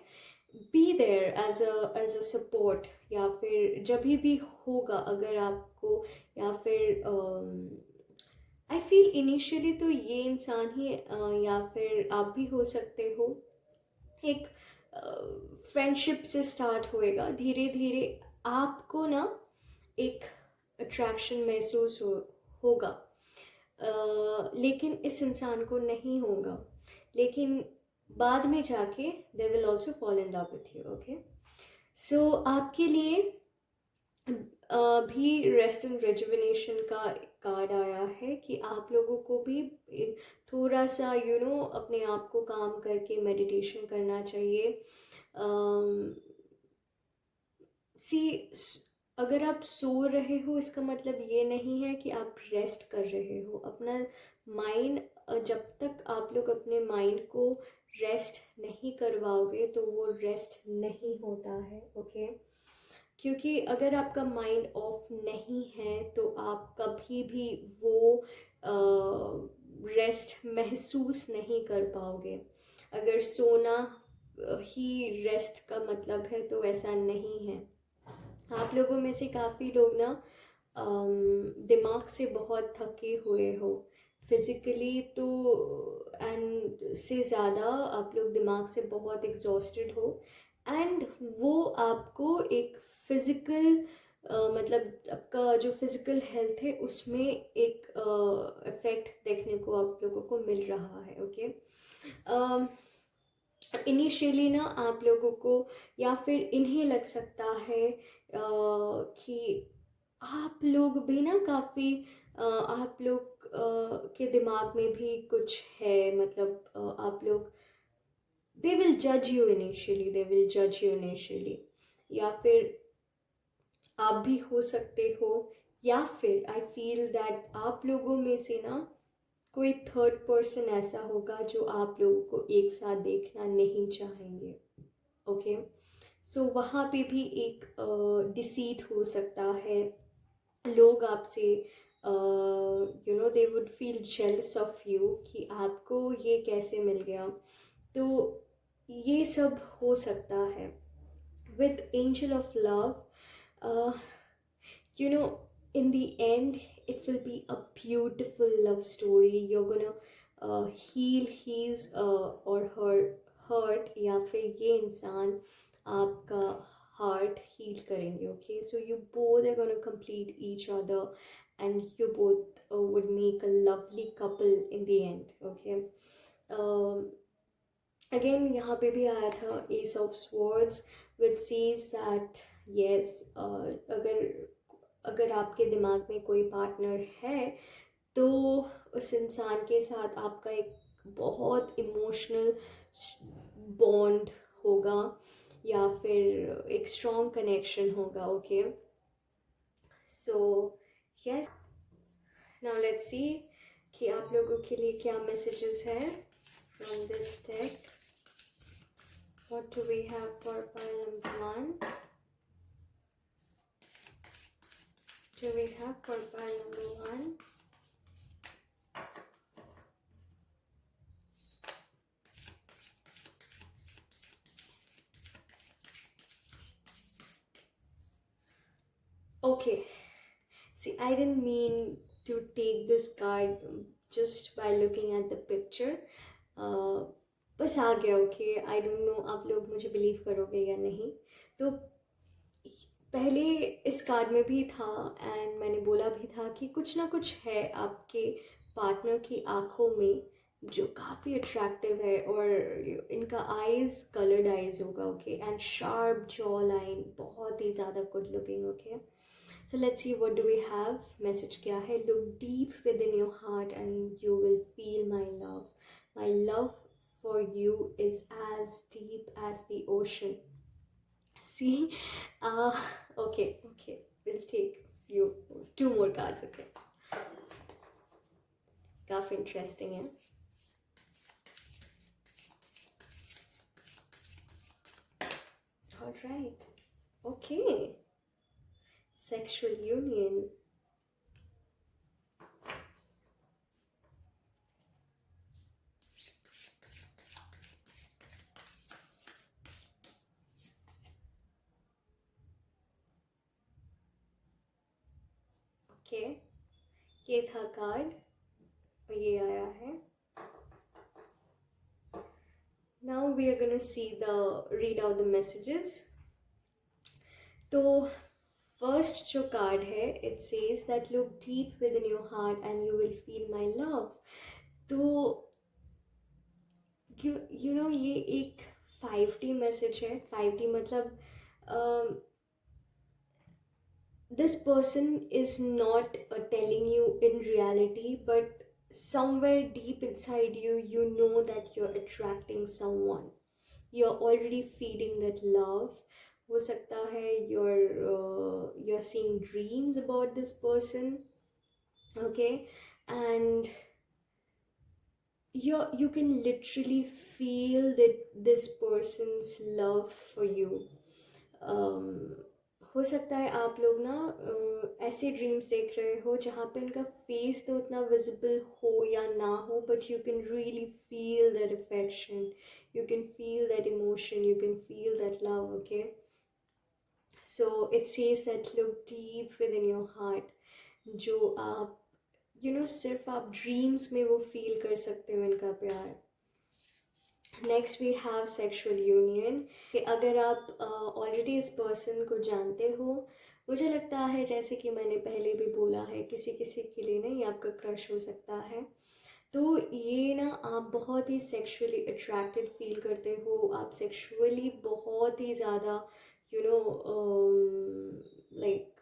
be there as a support, या फिर जब भी होगा अगर आपको, या फिर आई फील इनिशियली तो ये इंसान ही या फिर आप भी हो सकते हो, एक फ्रेंडशिप से स्टार्ट होएगा, धीरे धीरे आपको ना एक अट्रैक्शन महसूस होगा, लेकिन इस इंसान को नहीं होगा, लेकिन बाद में जाके they will also fall in love with you. Okay, so आपके लिए भी रेस्ट एंड रेजुविनेशन का कार्ड आया है कि आप लोगों को भी थोड़ा सा अपने आप को काम करके मेडिटेशन करना चाहिए। सी अगर आप सो रहे हो, इसका मतलब ये नहीं है कि आप रेस्ट कर रहे हो अपना माइंड। जब तक आप लोग अपने माइंड को रेस्ट नहीं करवाओगे तो वो रेस्ट नहीं होता है। ओके, क्योंकि अगर आपका माइंड ऑफ नहीं है तो आप कभी भी वो रेस्ट महसूस नहीं कर पाओगे। अगर सोना ही रेस्ट का मतलब है तो ऐसा नहीं है। आप लोगों में से काफ़ी लोग ना दिमाग से बहुत थके हुए हो, फिज़िकली तो एंड से ज़्यादा आप लोग दिमाग से बहुत एग्जॉस्टेड हो, एंड वो आपको एक फिज़िकल मतलब आपका जो फिज़िकल हेल्थ है उसमें एक इफ़ेक्ट देखने को आप लोगों को मिल रहा है। ओके, इनिशियली ना आप लोगों को या फिर इन्हें लग सकता है कि आप लोग भी ना काफ़ी आप लोग के दिमाग में भी कुछ है, मतलब आप लोग दे विल जज यू इनिशियली, या फिर आप भी हो सकते हो, या फिर आई फील दैट आप लोगों में से ना कोई थर्ड पर्सन ऐसा होगा जो आप लोगों को एक साथ देखना नहीं चाहेंगे। ओके, सो वहाँ पे भी एक डिसीट हो सकता है। लोग आपसे they would feel jealous of you कि आपको ये कैसे मिल गया। तो ये सब हो सकता है। With angel of love, you know, in the end it will be a beautiful love story. You're gonna heal his or her hurt, या फिर ये इंसान आपका heart heal करेंगे। Okay, so you both are gonna complete each other, and you both would make a lovely couple in the end। Okay, um, again यहाँ पे भी आया था Ace of Swords, which says that yes, अगर अगर आपके दिमाग में कोई पार्टनर है तो उस इंसान के साथ आपका एक बहुत इमोशनल बॉन्ड होगा, या फिर एक स्ट्रॉन्ग कनेक्शन होगा। Okay, so yes, now let's see कि आप लोगों के लिए क्या मैसेजेस है from this deck. What do we have for pile number 1? Do we have for pile number 1? Okay, see, I didn't mean to take this card just by looking at the picture. बस आ गया। Okay, I don't no आप लोग मुझे believe करोगे या नहीं। तो पहले इस कार्ड में भी था एंड मैंने बोला भी था कि कुछ ना कुछ है आपके पार्टनर की आंखों में जो काफ़ी अट्रैक्टिव है, और इनका आईज कलर्ड आईज होगा। Okay, and sharp jaw line, बहुत ही ज़्यादा good looking. Okay, so let's see what do we have. Message क्या है? Look deep within your heart and you will feel my love. My love for you is as deep as the ocean. See, okay, we'll take two more cards. Okay, काफी interesting है। All right, okay, sexual union. Okay, ये था card और ये आया है। Now we are gonna see read out the messages. तो first जो कार्ड है, it says that look deep with in your heart and you will feel my love. तो यू नो ये एक 5D मैसेज है। 5D मतलब this person is not telling you in reality, but somewhere deep inside you, you know that you're attracting someone. You're already feeling that love. हो सकता है you're seeing dreams about this person। Okay, and you can literally feel that this person's love for you। um, हो सकता है आप लोग ना ऐसे ड्रीम्स देख रहे हो जहाँ पे इनका फेस तो उतना विजिबल हो या ना हो, but you can really feel that affection, you can feel that emotion, you can feel that love। Okay, so it says that look deep within your heart। जो आप सिर्फ आप ड्रीम्स में वो फील कर सकते हो इनका प्यार। Next we have sexual union, कि अगर आप ऑलरेडी इस पर्सन को जानते हो, मुझे लगता है जैसे कि मैंने पहले भी बोला है, किसी किसी के लिए ना ये आपका क्रश हो सकता है। तो ये ना आप बहुत ही सेक्सुअली अट्रैक्टेड फील करते हो, आप सेक्सुअली बहुत ही ज़्यादा यू नो लाइक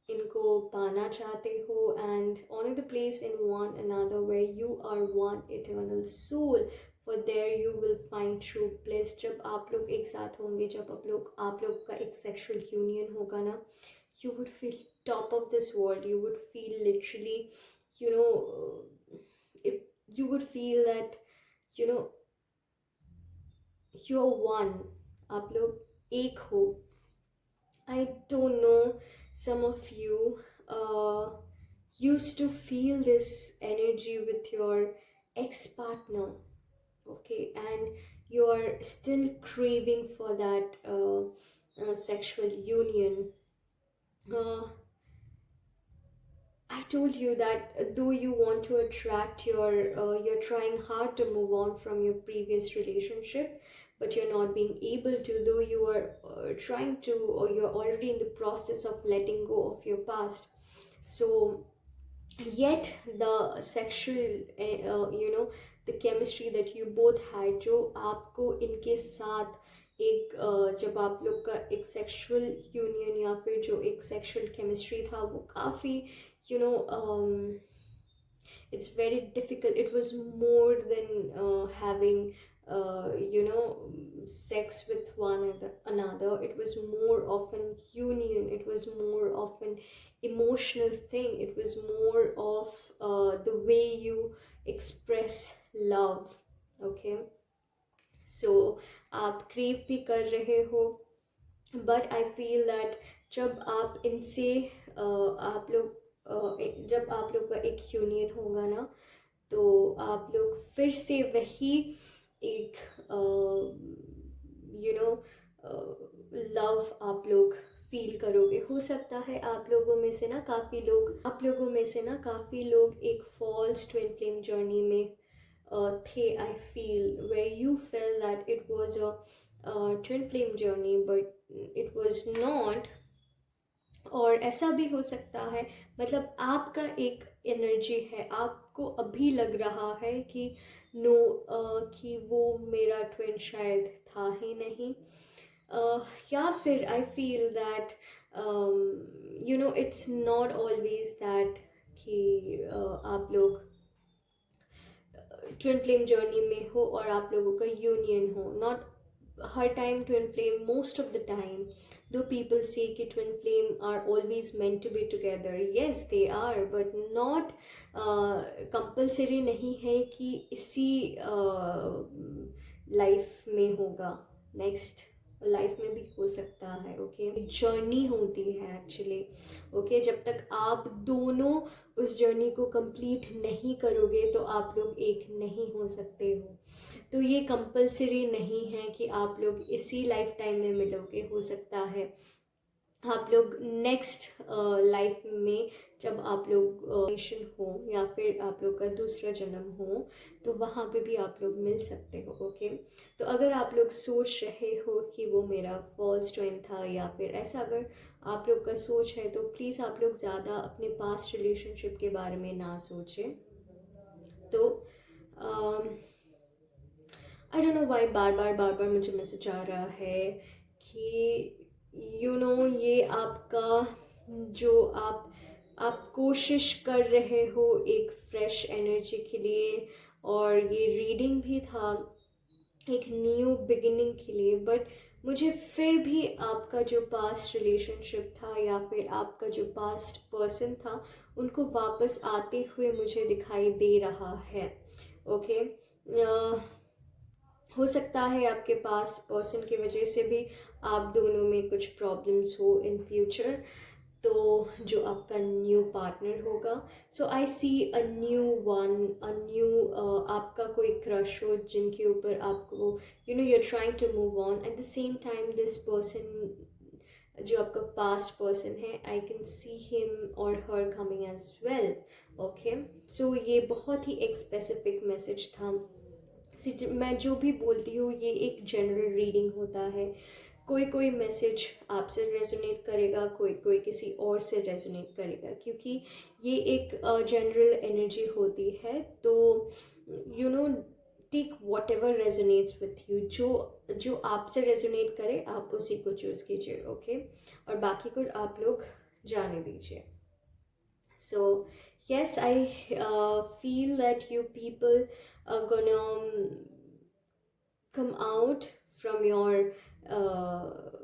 इनको पाना चाहते हो, and on the place in one another way you are one eternal soul, for there you will find true bliss. जब आप लोग एक साथ होंगे, जब आप लोग का एक सेक्सुअल यूनियन होगा ना, you would feel top of this world, you would feel literally, you know it, you would feel that you know you're one, आप लोग एक हो। I don't know, some of you used to feel this energy with your ex partner, okay, and you're still craving for that sexual union. uh, I told you that though you want to attract you're trying hard to move on from your previous relationship, but you're not being able to, though you are trying to, or you're already in the process of letting go of your past. So, yet the sexual, the chemistry that you both had, जो आपको इनके साथ एक जब आप लोग का एक सेक्सुअल यूनियन या फिर जो एक सेक्सुअल केमिस्ट्री था, वो काफ़ी you know it's very difficult. It was more than having sex with another. It was more of an union, it was more of an emotional thing, it was more of the way you express love, okay? So आप crave भी कर रहे हो, but I feel that जब आप इनसे आप लोग जब आप लोग का एक यूनियन होगा ना, तो आप लोग फिर से वही एक लव आप लोग फील करोगे। हो सकता है आप लोगों में से ना काफ़ी लोग एक फॉल्स ट्विन फ्लेम जर्नी में थे। I feel way you fail that it was a twin flame journey, but it was not. और ऐसा भी हो सकता है, मतलब आपका एक एनर्जी है, आपको अभी लग रहा है कि नो, कि वो मेरा ट्विन शायद था ही नहीं, या फिर आई feel that it's not always that कि आप लोग ट्विन फ्लेम जर्नी में हो और आप लोगों का यूनियन हो। नॉट हर time twin flame, most of the time दो पीपल से कि twin flame are always meant to be together, yes they are, but not compulsory नहीं है कि इसी लाइफ में होगा, नेक्स्ट लाइफ में भी हो सकता है, ओके? जर्नी होती है एक्चुअली, ओके? जब तक आप दोनों उस जर्नी को कंप्लीट नहीं करोगे तो आप लोग एक नहीं हो सकते हो। तो ये कंपल्सरी नहीं है कि आप लोग इसी लाइफ टाइम में मिलोगे, हो सकता है आप लोग नेक्स्ट लाइफ में जब आप लोग रिलेशन हो या फिर आप लोग का दूसरा जन्म हो, तो वहाँ पे भी आप लोग मिल सकते हो, ओके? तो अगर आप लोग सोच रहे हो कि वो मेरा फॉल्स ट्विन था या फिर ऐसा अगर आप लोग का सोच है, तो प्लीज़ आप लोग ज़्यादा अपने पास्ट रिलेशनशिप के बारे में ना सोचें। तो आई डोंट नो वाई बार बार मुझे मैसेज आ रहा है कि ये आपका जो आप कोशिश कर रहे हो एक फ्रेश एनर्जी के लिए, और ये रीडिंग भी था एक न्यू बिगिनिंग के लिए, बट मुझे फिर भी आपका जो पास्ट रिलेशनशिप था या फिर आपका जो पास्ट पर्सन था, उनको वापस आते हुए मुझे दिखाई दे रहा है, ओके? हो सकता है आपके पास पर्सन की वजह से भी आप दोनों में कुछ प्रॉब्लम्स हो इन फ्यूचर, तो जो आपका न्यू पार्टनर होगा, so I see a new one, a new आपका कोई क्रश हो जिनके ऊपर आपको you are trying to move on, at the same time this person जो आपका पास्ट पर्सन है, आई कैन सी हिम और her coming as well. Okay, so ये बहुत ही एक स्पेसिफिक मैसेज था। मैं जो भी बोलती हूँ ये एक जनरल रीडिंग होता है। कोई कोई मैसेज आपसे रेजोनेट करेगा, कोई कोई किसी और से रेजोनेट करेगा, क्योंकि ये एक जनरल एनर्जी होती है। तो you know, take whatever resonates with you, जो जो आपसे रेजोनेट करे आप उसी को चूज़ कीजिए। ओके, और बाकी को आप लोग जाने दीजिए। So yes, I feel that you people are gonna come out from your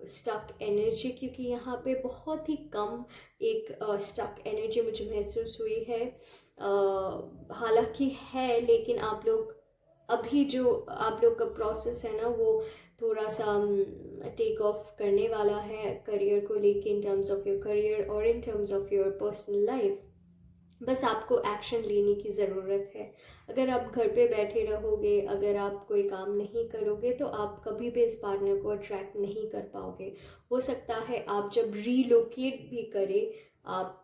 stuck energy, क्योंकि यहाँ पे बहुत ही कम एक stuck energy मुझे महसूस हुई है। हालांकि है, लेकिन आप लोग अभी जो आप लोग का प्रोसेस है ना, वो थोड़ा सा टेक ऑफ करने वाला है करियर को लेके, in terms of your career और in terms of your personal life. बस आपको एक्शन लेने की ज़रूरत है। अगर आप घर पे बैठे रहोगे, अगर आप कोई काम नहीं करोगे, तो आप कभी भी इस पार्टनर को अट्रैक्ट नहीं कर पाओगे। हो सकता है आप जब रीलोकेट भी करें, आप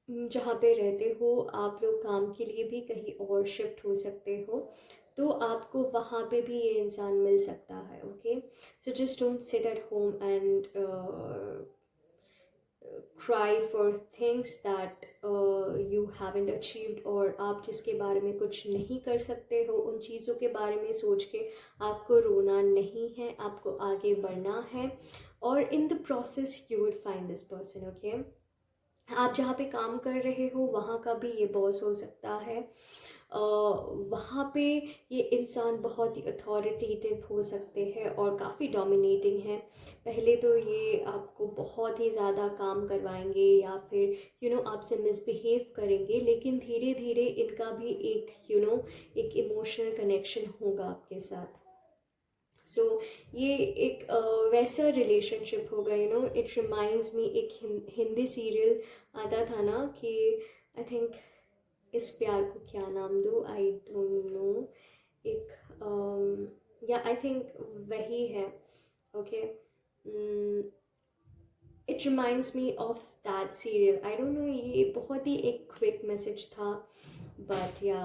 जहाँ पे रहते हो, आप लोग काम के लिए भी कहीं और शिफ्ट हो सकते हो, तो आपको वहाँ पे भी ये इंसान मिल सकता है। Okay, so just don't sit at home and cry for things that you haven't achieved, और आप जिसके बारे में कुछ नहीं कर सकते हो, उन चीज़ों के बारे में सोच के आपको रोना नहीं है, आपको आगे बढ़ना है। और in the process you would find this person. Okay, आप जहाँ पे काम कर रहे हो वहाँ का भी ये बॉस हो सकता है। वहाँ पे ये इंसान बहुत ही अथॉरिटेटिव हो सकते हैं और काफ़ी डोमिनेटिंग है। पहले तो ये आपको बहुत ही ज़्यादा काम करवाएंगे या फिर आपसे मिसबिहेव करेंगे, लेकिन धीरे धीरे इनका भी एक एक इमोशनल कनेक्शन होगा आपके साथ। सो ये एक वैसा रिलेशनशिप होगा। इट रिमाइंड्स मी, एक हिंदी सीरियल आता था ना कि आई थिंक इस प्यार को क्या नाम दूँ, आई डोंट नो, एक या आई थिंक वही है। Okay, it reminds me of that serial, I don't no. ये बहुत ही एक क्विक मैसेज था, बट या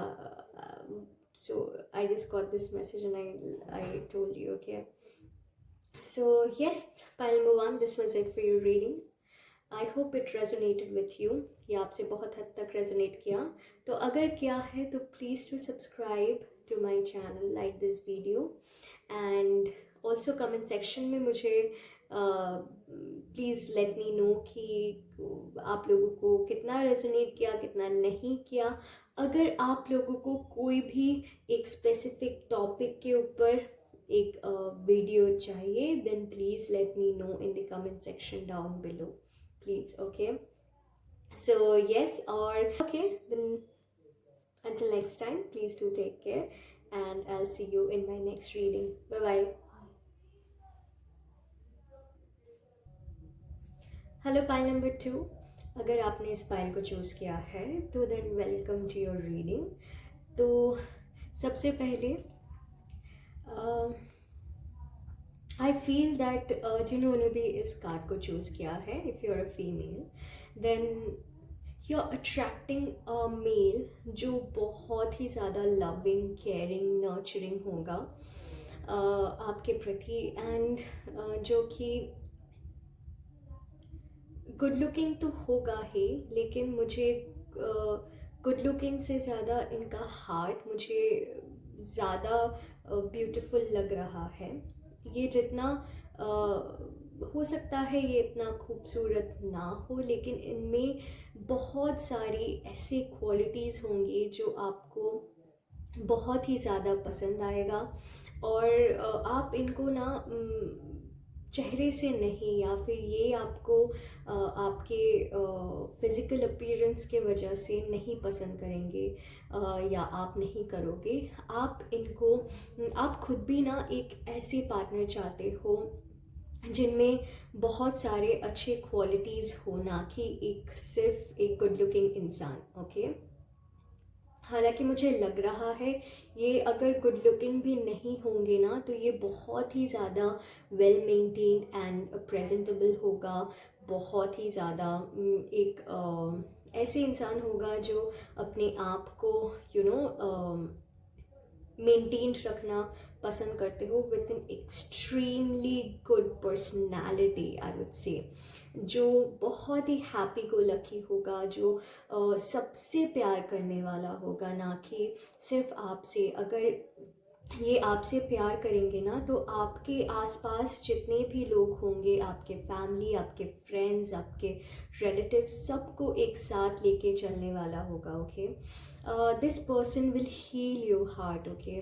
so I just got this message and I told you. Okay, so yes, pile number 1, this was it for your reading. I hope it resonated with you. ये आपसे बहुत हद तक रेजोनेट किया, तो अगर किया है तो please to subscribe to my channel, like this video, and also comment section में मुझे प्लीज़ लेट मी नो कि आप लोगों को कितना रेजोनेट किया, कितना नहीं किया। अगर आप लोगों को कोई भी एक स्पेसिफिक टॉपिक के ऊपर एक वीडियो चाहिए, then please let me know in the comment section down below, please. Okay, so yes, or okay, then until next time, please do take care and I'll see you in my next reading. Bye bye. Hello pile number 2, अगर आपने इस pile को choose किया है तो then welcome to your reading. तो सबसे पहले आई फील दैट जिन्होंने भी इस कार्ड को चूज़ किया है, if you are a female, then you are attracting a male जो बहुत ही ज़्यादा लविंग, केयरिंग, नर्चरिंग होगा आपके प्रति, एंड जो कि गुड लुकिंग तो होगा ही, लेकिन मुझे गुड लुकिंग से ज़्यादा इनका हार्ट मुझे ज़्यादा ब्यूटीफुल लग रहा है। ये जितना हो सकता है ये इतना खूबसूरत ना हो, लेकिन इनमें बहुत सारी ऐसी क्वालिटीज़ होंगी जो आपको बहुत ही ज़्यादा पसंद आएगा। और आप इनको ना चेहरे से नहीं, या फिर ये आपको आपके फिज़िकल अपीयरेंस के वजह से नहीं पसंद करेंगे, या आप नहीं करोगे। आप इनको, आप खुद भी ना एक ऐसे पार्टनर चाहते हो जिनमें बहुत सारे अच्छे क्वालिटीज़ हो, ना कि एक सिर्फ एक गुड लुकिंग इंसान। ओके, हालांकि मुझे लग रहा है ये अगर गुड लुकिंग भी नहीं होंगे ना तो ये बहुत ही ज़्यादा वेल मेंटेन्ड एंड प्रेजेंटेबल होगा, बहुत ही ज़्यादा एक ऐसे इंसान होगा जो अपने आप को यू नो मेंटेन रखना पसंद करते हो, with an extremely good personality I would say, जो बहुत ही हैप्पी गो लकी होगा, जो सबसे प्यार करने वाला होगा, ना कि सिर्फ आपसे। अगर ये आपसे प्यार करेंगे ना तो आपके आसपास जितने भी लोग होंगे, आपके फैमिली, आपके फ्रेंड्स, आपके रिलेटिव्स, सबको एक साथ लेके चलने वाला होगा। Okay, this person will heal your heart. Okay,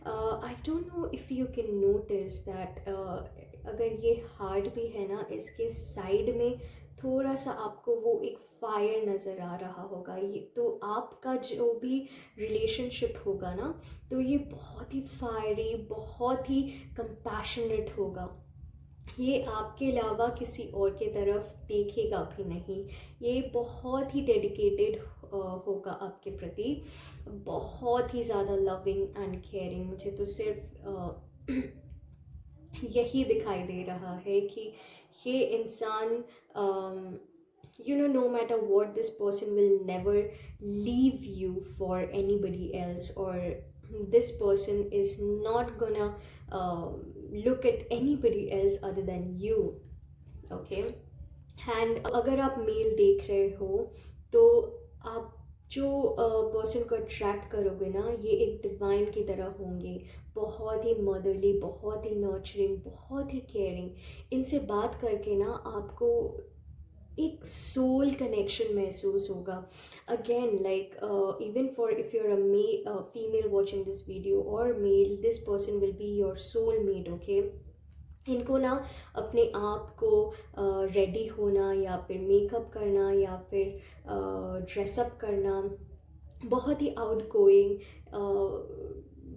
I don't know if you can notice that अगर ये हार्ट भी है ना, इसके साइड में थोड़ा सा आपको वो एक फायर नज़र आ रहा होगा। ये तो आपका जो भी रिलेशनशिप होगा ना, तो ये बहुत ही फायरी, बहुत ही कंपैशनेट होगा। ये आपके अलावा किसी और के तरफ देखेगा भी नहीं। ये बहुत ही डेडिकेटेड होगा आपके प्रति, बहुत ही ज़्यादा लविंग एंड केयरिंग। मुझे तो सिर्फ यही दिखाई दे रहा है कि ये इंसान no matter what, this person will never leave you for anybody else, or this person is not gonna look at anybody else other than you. Okay, and अगर आप मेल देख रहे हो तो आप जो पर्सन को अट्रैक्ट करोगे ना, ये एक डिवाइन की तरह होंगे, बहुत ही मदरली, बहुत ही नर्चरिंग, बहुत ही केयरिंग। इनसे बात करके ना आपको एक सोल कनेक्शन महसूस होगा। Again like even for if you're a female watching this video और male, this person will be your soul mate. Okay, इनको ना अपने आप को रेडी होना या फिर मेकअप करना या फिर ड्रेसअप करना, बहुत ही आउट गोइंग,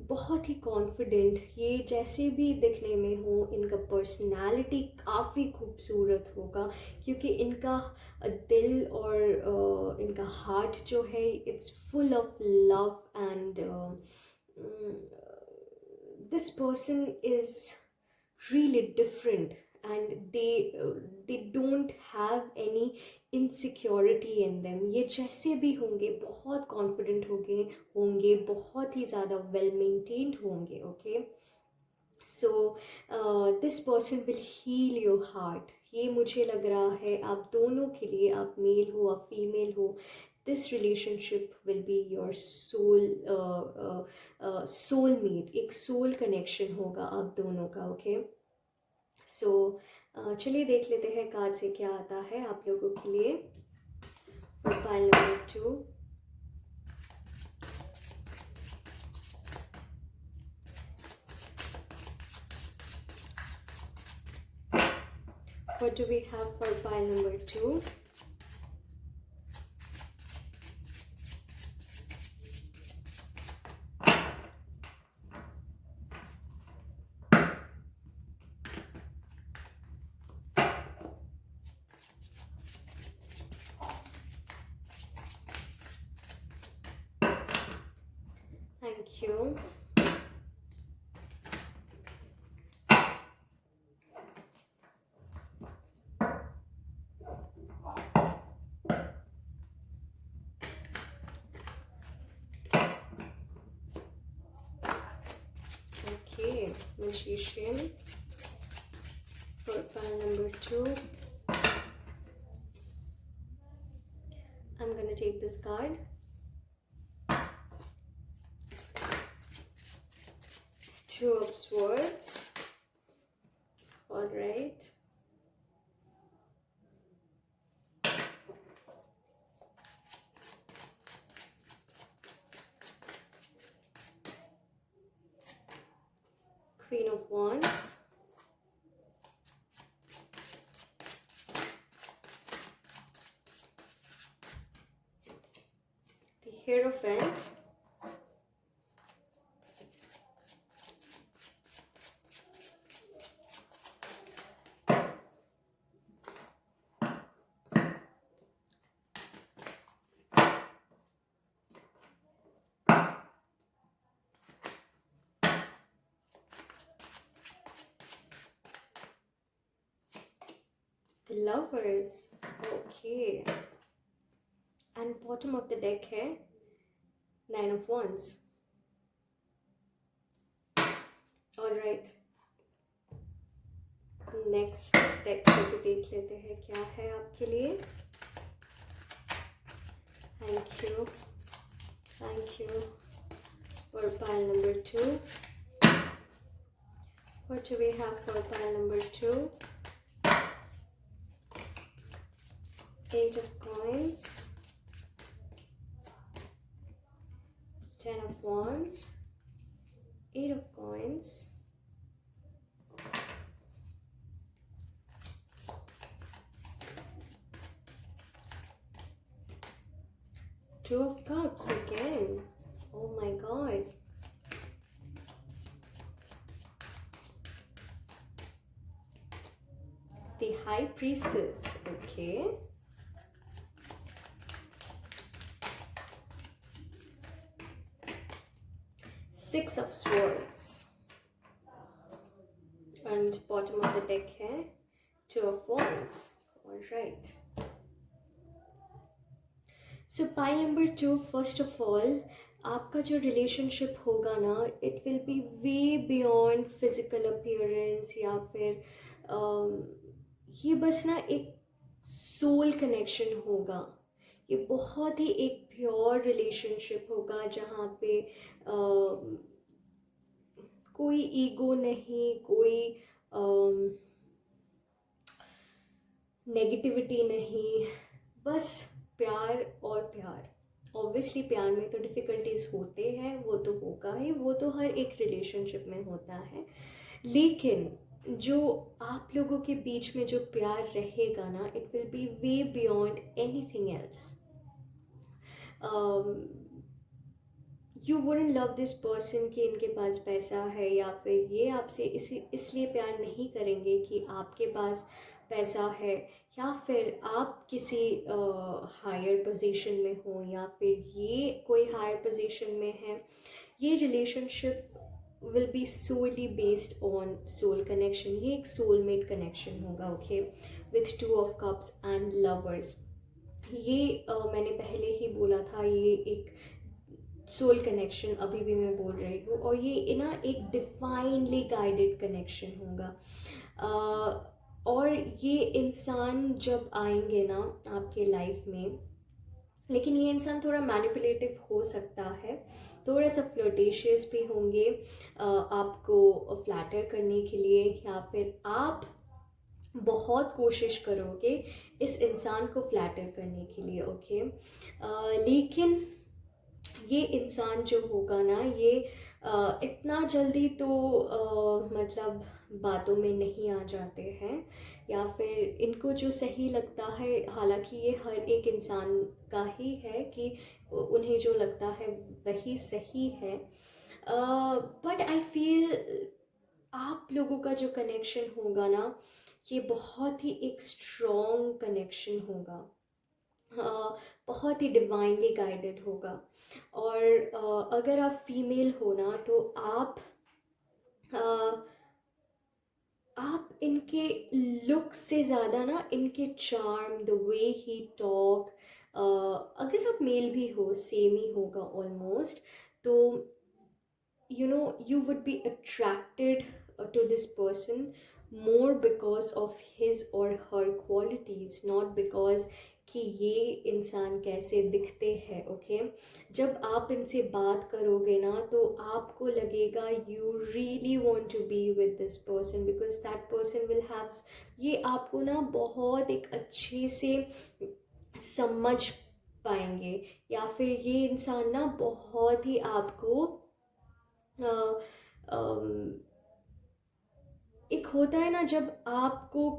बहुत ही कॉन्फिडेंट, ये जैसे भी दिखने में हो, इनका पर्सनालिटी काफ़ी खूबसूरत होगा, क्योंकि इनका दिल और इनका हार्ट जो है, it's full of love and this person is really different, and they don't have any insecurity in them. ये जैसे भी होंगे बहुत confident होंगे, बहुत ही ज़्यादा well maintained होंगे। okay, so this person will heal your heart। ये मुझे लग रहा है आप दोनों के लिए, आप मेल हो आप फीमेल हो, this relationship will be your soul mate, एक soul connection होगा आप दोनों का। okay, सो चलिए देख लेते हैं कार्ड से क्या आता है आप लोगों के लिए for pile number 2। What do we have for pile number 2? Thank you. Okay, Magician for pile number 2. I'm gonna take this card. Two of Swords. All right. Queen of Wands. The Hierophant. Lovers. Okay. And bottom of the deck है Nine of Wands. All right. Next deck से भी देख लेते हैं क्या है आपके लिए. Thank you for pile number 2. What do we have for pile number 2? Eight of Coins, Ten of Wands, Eight of Coins, Two of Cups again. Oh my god. The High Priestess. Okay. Six of Swords. And bottom of the deck है Two of Wands. All right. So pile number 2, first of all, आपका जो relationship होगा ना, it will B way beyond physical appearance या फिर ये बस ना एक सोल कनेक्शन होगा. ये बहुत ही एक प्योर रिलेशनशिप होगा जहाँ पे कोई ईगो नहीं, कोई नेगेटिविटी नहीं, बस प्यार और प्यार. ऑब्वियसली प्यार में तो डिफ़िकल्टीज होते हैं, वो तो होगा ही, वो तो हर एक रिलेशनशिप में होता है. लेकिन जो आप लोगों के बीच में जो प्यार रहेगा ना, it will B way beyond anything else. You wouldn't love this person कि इनके पास पैसा है, या फिर ये आपसे इसलिए प्यार नहीं करेंगे कि आपके पास पैसा है, या फिर आप किसी हायर पोजीशन में हो, या फिर ये कोई हायर पोजीशन में है. ये relationship will be solely based on soul connection. ये एक सोलमेट कनेक्शन होगा. Okay, with two of cups and lovers. ये मैंने पहले ही बोला था, ये एक सोल कनेक्शन अभी भी मैं बोल रही हूँ, और ये ना एक डिवाइनली गाइडेड कनेक्शन होगा. और ये इंसान जब आएंगे ना आपके लाइफ में, लेकिन ये इंसान थोड़ा मैनिपुलेटिव हो सकता है, थोड़ा सा फ्लर्टेशियस भी होंगे आपको फ्लैटर करने के लिए, या फिर आप बहुत कोशिश करोगे इस इंसान को फ्लैटर करने के लिए. ओके, लेकिन ये इंसान जो होगा ना, ये इतना जल्दी तो मतलब बातों में नहीं आ जाते हैं, या फिर इनको जो सही लगता है, हालांकि ये हर एक इंसान का ही है कि उन्हें जो लगता है वही सही है. बट आई फील आप लोगों का जो कनेक्शन होगा ना, ये बहुत ही एक स्ट्रॉन्ग कनेक्शन होगा, बहुत ही डिवाइनली गाइडेड होगा. और अगर आप फीमेल हो ना, तो आप इनके लुक से ज़्यादा ना इनके charm, the way he talk, अगर आप मेल भी हो सेम ही होगा ऑलमोस्ट. तो you would be attracted to this person more because of his or her qualities, not because कि ये इंसान कैसे दिखते हैं. ओके, जब आप इनसे बात करोगे ना, तो आपको लगेगा you really want to be with this person, because that person will have, ये आपको ना बहुत एक अच्छे से समझ पाएंगे, या फिर ये इंसान ना बहुत ही आपको एक होता है ना, जब आपको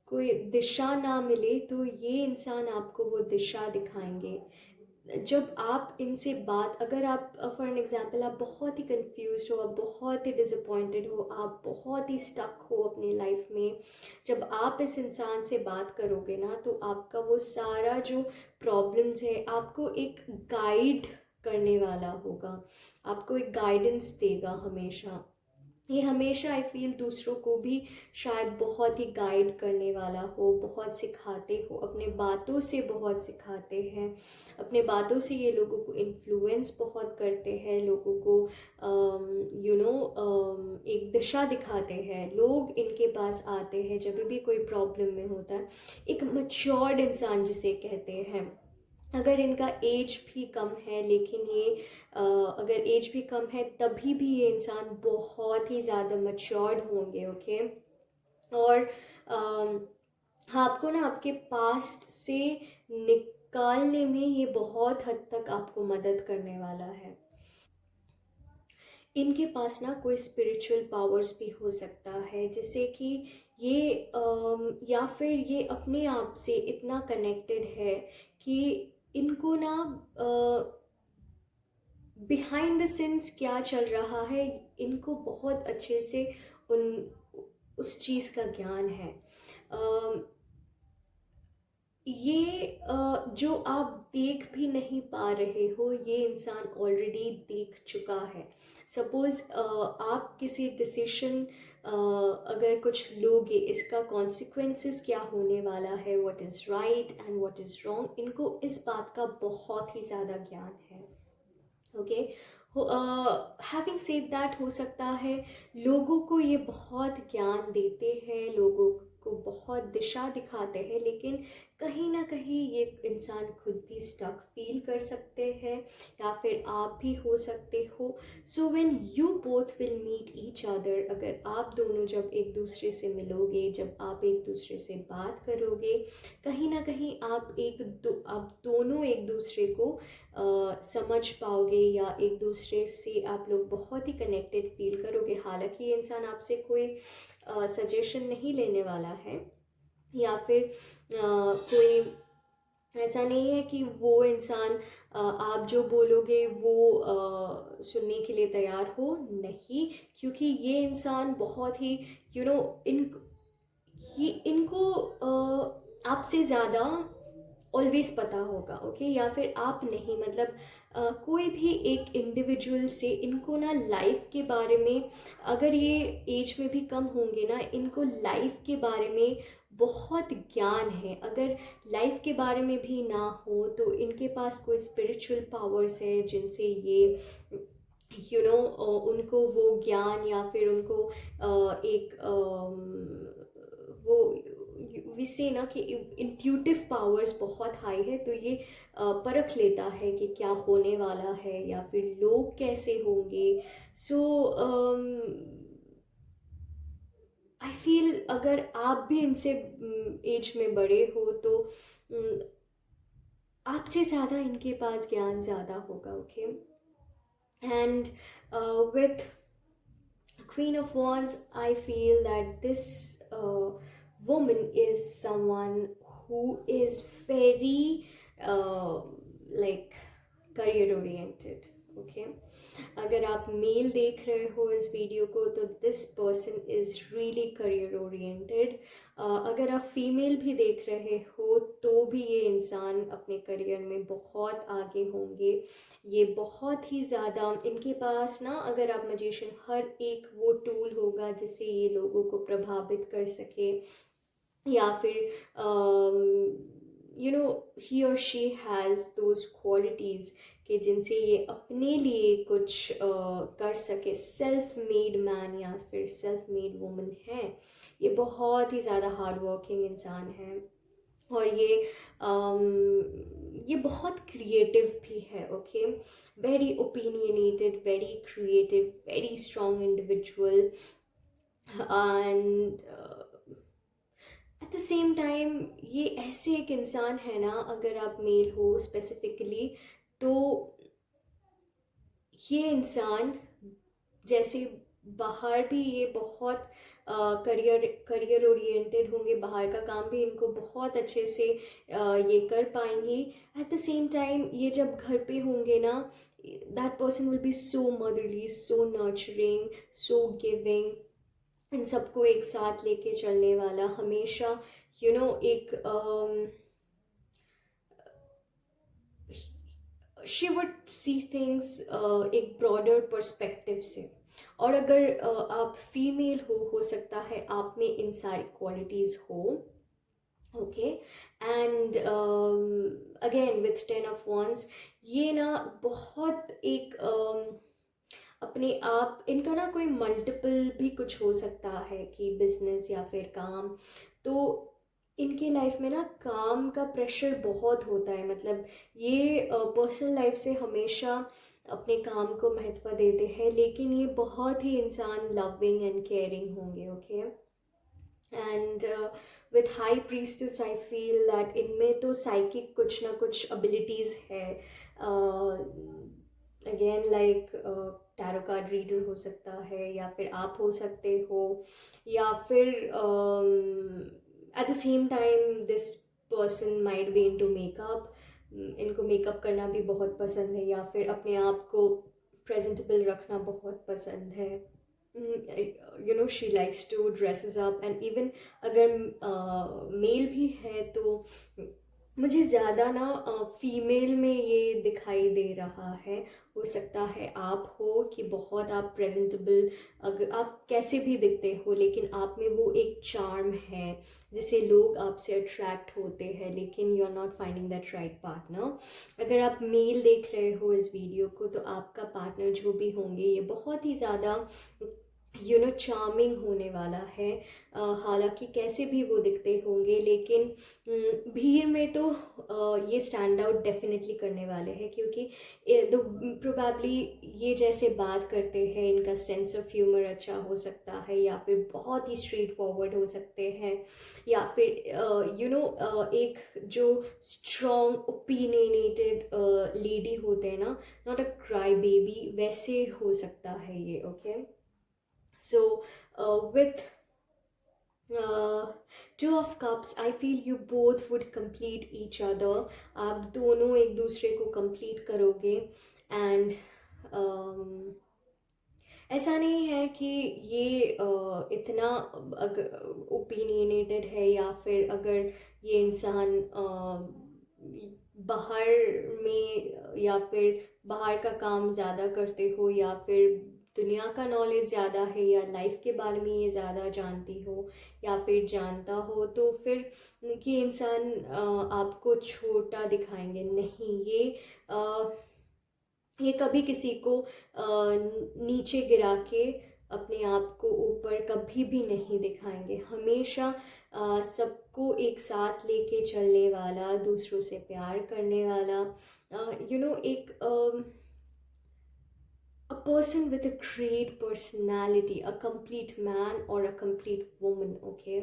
कोई दिशा ना मिले, तो ये इंसान आपको वो दिशा दिखाएंगे. जब आप इनसे बात, अगर आप फॉर एन एग्जांपल आप बहुत ही कंफ्यूज हो, आप बहुत ही डिसअपॉइंटेड हो, आप बहुत ही स्टक हो अपनी लाइफ में, जब आप इस इंसान से बात करोगे ना, तो आपका वो सारा जो प्रॉब्लम्स है, आपको एक गाइड करने वाला होगा, आपको एक गाइडेंस देगा हमेशा. ये हमेशा आई फील दूसरों को भी शायद बहुत ही गाइड करने वाला हो, बहुत सिखाते हो, अपने बातों से बहुत सिखाते हैं, अपने बातों से ये लोगों को इन्फ्लुएंस बहुत करते हैं, लोगों को एक दिशा दिखाते हैं। लोग इनके पास आते हैं जब भी कोई प्रॉब्लम में होता है। एक मच्योर्ड इंसान जिसे कहते हैं, अगर इनका एज भी कम है, लेकिन ये अगर एज भी कम है तभी भी ये इंसान बहुत ही ज़्यादा मच्योर्ड होंगे। ओके। और अम, आपको ना आपके पास्ट से निकालने में ये बहुत हद तक आपको मदद करने वाला है। इनके पास ना कोई स्पिरिचुअल पावर्स भी हो सकता है, जैसे कि ये या फिर ये अपने आप से इतना कनेक्टेड है कि इनको ना बिहाइंड द सीन्स क्या चल रहा है, इनको बहुत अच्छे से उन उस चीज़ का ज्ञान है। अम, ये जो आप देख भी नहीं पा रहे हो, ये इंसान ऑलरेडी देख चुका है। सपोज़ आप किसी डिसीशन अगर कुछ लोगे, इसका कॉन्सिक्वेंसेस क्या होने वाला है, what is right and what is wrong, इनको इस बात का बहुत ही ज़्यादा ज्ञान है। ओके। हैविंग सेड दैट, हो सकता है लोगों को ये बहुत ज्ञान देते हैं, लोगों को बहुत दिशा दिखाते हैं, लेकिन कहीं ना कहीं ये इंसान खुद भी स्टक फील कर सकते हैं, या फिर आप भी हो सकते हो। So when you both will meet each other, अगर आप दोनों जब एक दूसरे से मिलोगे, जब आप एक दूसरे से बात करोगे, कहीं ना कहीं आप दोनों एक दूसरे को समझ पाओगे, या एक दूसरे से आप लोग बहुत ही कनेक्टेड फील करोगे। हालांकि ये इंसान आपसे कोई सजेशन नहीं लेने वाला है, या फिर कोई ऐसा नहीं है कि वो इंसान आप जो बोलोगे वो सुनने के लिए तैयार हो, नहीं। क्योंकि ये इंसान बहुत ही यू नो इन ये इनको आपसे ज़्यादा ऑलवेज पता होगा। ओके। या फिर आप नहीं, मतलब कोई भी एक इंडिविजुअल से इनको ना लाइफ के बारे में, अगर ये एज में भी कम होंगे ना, इनको लाइफ के बारे में बहुत ज्ञान है। अगर लाइफ के बारे में भी ना हो तो इनके पास कोई स्पिरिचुअल पावर्स है जिनसे ये उनको वो ज्ञान, या फिर उनको एक वो विसे ना कि इंट्यूटिव पावर्स बहुत हाई है, तो ये परख लेता है कि क्या होने वाला है, या फिर लोग कैसे होंगे। सो आई फील अगर आप भी इनसे एज में बड़े हो तो आपसे ज़्यादा इनके पास ज्ञान ज़्यादा होगा। Okay. And with Queen of Wands, I feel that this woman is someone who is very uh, like career oriented. Okay. अगर आप मेल देख रहे हो इस वीडियो को तो this person is really career oriented. अगर आप फीमेल भी देख रहे हो तो भी ये इंसान अपने करियर में बहुत आगे होंगे। ये बहुत ही ज़्यादा इनके पास ना, अगर आप मजिशियन, हर एक वो टूल होगा जिससे ये लोगों को प्रभावित कर सके, या फिर ही और शी हैज़ दोज क्वालिटीज़ कि जिनसे ये अपने लिए कुछ कर सके। सेल्फ मेड मैन या फिर सेल्फ मेड वुमन है। ये बहुत ही ज़्यादा हार्ड वर्किंग इंसान है, और ये बहुत क्रिएटिव भी है। Okay. Very opinionated, very creative, very strong individual, and eight the same time ये ऐसे एक इंसान है ना, अगर आप मेल हो स्पेसिफिकली, तो ये इंसान जैसे बाहर भी ये बहुत करियर करियर ओरिएंटेड होंगे, बाहर का काम भी इनको बहुत अच्छे से ये कर पाएंगे। एट द सेम टाइम ये जब घर पे होंगे ना, that person will be so motherly, so nurturing, so giving, इन सबको एक साथ लेके चलने वाला, हमेशा एक शी वुड सी थिंग्स एक ब्रॉडर पर्सपेक्टिव से। और अगर आप फीमेल हो सकता है आप में इन सारी क्वालिटीज़ हो। Okay. And again with 10 of wands, ये ना बहुत एक अपने आप इनका ना कोई मल्टीपल भी कुछ हो सकता है कि बिजनेस या फिर काम। तो इनके लाइफ में ना काम का प्रेशर बहुत होता है, मतलब ये पर्सनल लाइफ से हमेशा अपने काम को महत्व देते हैं, लेकिन ये बहुत ही इंसान लविंग एंड केयरिंग होंगे। Okay. And with high priestess I feel that इनमें तो साइकिक कुछ ना कुछ एबिलिटीज़ है। Again like tarot card reader हो सकता है, या फिर आप हो सकते हो, या फिर eight the same time this person might be into makeup. इनको मेकअप करना भी बहुत पसंद है, या फिर अपने आप को प्रेजेंटेबल रखना बहुत पसंद है। You know she likes to dresses up, and even अगर मेल भी है तो मुझे ज़्यादा ना फीमेल में ये दिखाई दे रहा है। हो सकता है आप हो कि बहुत आप प्रेजेंटेबल, अगर आप कैसे भी दिखते हो लेकिन आप में वो एक चार्म है जिससे लोग आपसे अट्रैक्ट होते हैं, लेकिन you are not finding that right partner. अगर आप मेल देख रहे हो इस वीडियो को तो आपका पार्टनर जो भी होंगे ये बहुत ही ज़्यादा चार्मिंग होने वाला है। हालांकि कैसे भी वो दिखते होंगे, लेकिन भीड़ में तो ये स्टैंड आउट डेफिनेटली करने वाले हैं, क्योंकि प्रोबेबली ये जैसे बात करते हैं, इनका सेंस ऑफ ह्यूमर अच्छा हो सकता है, या फिर बहुत ही स्ट्रेट फॉरवर्ड हो सकते हैं, या फिर एक जो स्ट्रॉन्ग ओपिनियनेटेड लेडी होते हैं ना, नॉट अ क्राई बेबी, वैसे हो सकता है ये। Okay. So, with Two of Cups, I feel you both would complete each other. आप दोनों एक दूसरे को complete करोगे। एंड ऐसा नहीं है कि ये इतना ओपिनियनेटेड है, या फिर अगर ये इंसान बाहर में या फिर बाहर का काम ज़्यादा करते हो, या फिर दुनिया का नॉलेज ज़्यादा है, या लाइफ के बारे में ये ज़्यादा जानती हो या फिर जानता हो, तो फिर कि इंसान आपको छोटा दिखाएंगे नहीं। ये कभी किसी को नीचे गिरा के अपने आप को ऊपर कभी भी नहीं दिखाएंगे। हमेशा सबको एक साथ लेके चलने वाला, दूसरों से प्यार करने वाला, एक a person with a great personality, a complete man or a complete woman. Okay.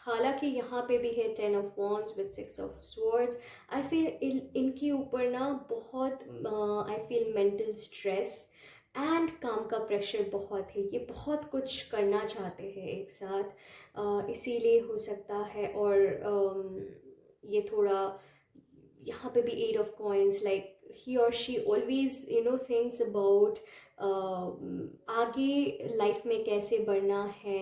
हालांकि यहाँ पे भी है 10 of wands with 6 of swords। I feel इनके ऊपर ना बहुत I feel mental stress and काम का प्रेशर बहुत है। ये बहुत कुछ करना चाहते हैं एक साथ, इसीलिए हो सकता है। और ये थोड़ा यहाँ पे भी 8 of coins, like he or she always thinks about आगे लाइफ में कैसे बढ़ना है,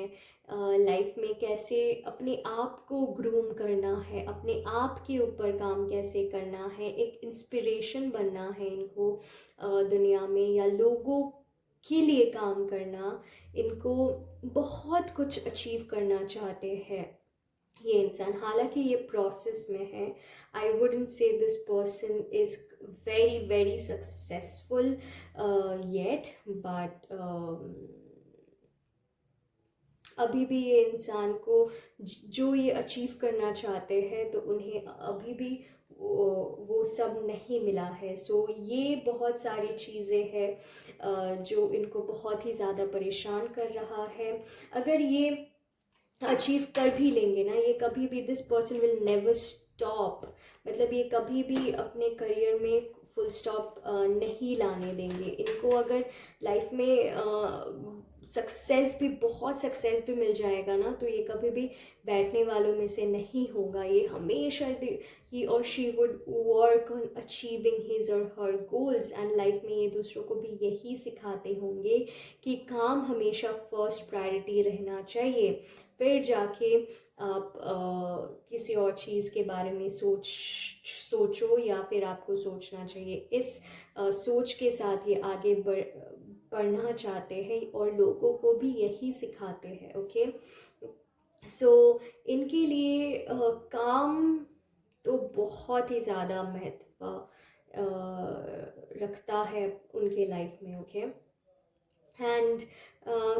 लाइफ में कैसे अपने आप को ग्रूम करना है, अपने आप के ऊपर काम कैसे करना है, एक इंस्पिरेशन बनना है इनको दुनिया में, या लोगों के लिए काम करना। इनको बहुत कुछ अचीव करना चाहते हैं ये इंसान। हालांकि ये प्रोसेस में है। I wouldn't say this person is very very successful yet, but अभी भी ये इंसान को जो ये अचीव करना चाहते हैं तो उन्हें अभी भी वो सब नहीं मिला है। सो ये बहुत सारी चीज़ें हैं जो इनको बहुत ही ज़्यादा परेशान कर रहा है। अगर ये अचीव कर भी लेंगे ना, ये कभी भी this person will never stop, मतलब ये कभी भी अपने करियर में फुल स्टॉप नहीं लाने देंगे। इनको अगर लाइफ में सक्सेस भी, बहुत सक्सेस भी मिल जाएगा ना, तो ये कभी भी बैठने वालों में से नहीं होगा। ये हमेशा ही और she would work on achieving his और हर गोल्स, एंड लाइफ में ये दूसरों को भी यही सिखाते होंगे कि काम हमेशा फर्स्ट प्रायोरिटी रहना चाहिए, फिर जाके आप किसी और चीज़ के बारे में सोचो, या फिर आपको सोचना चाहिए। इस सोच के साथ ये आगे पढ़ना चाहते हैं और लोगों को भी यही सिखाते हैं। ओके, सो इनके लिए काम तो बहुत ही ज़्यादा महत्व रखता है उनके लाइफ में। ओके, एंड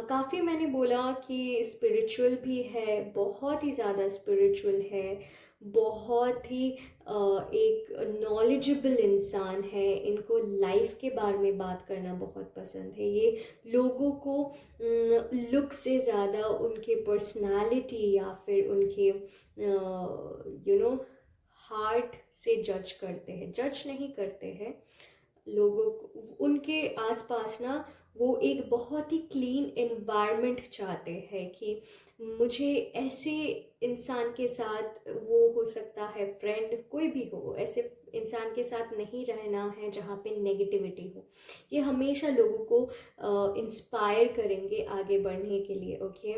काफ़ी मैंने बोला कि स्पिरिचुअल भी है, बहुत ही ज़्यादा स्पिरिचुअल है, बहुत ही एक नॉलेजेबल इंसान है। इनको लाइफ के बारे में बात करना बहुत पसंद है। ये लोगों को लुक से ज़्यादा उनके पर्सनालिटी या फिर उनके हार्ट से जज करते हैं, जज नहीं करते हैं लोगों को। उनके आसपास ना वो एक बहुत ही क्लीन एनवायरनमेंट चाहते हैं कि मुझे ऐसे इंसान के साथ, वो हो सकता है फ्रेंड कोई भी हो, ऐसे इंसान के साथ नहीं रहना है जहाँ पे नेगेटिविटी हो। ये हमेशा लोगों को इंस्पायर करेंगे आगे बढ़ने के लिए। ओके,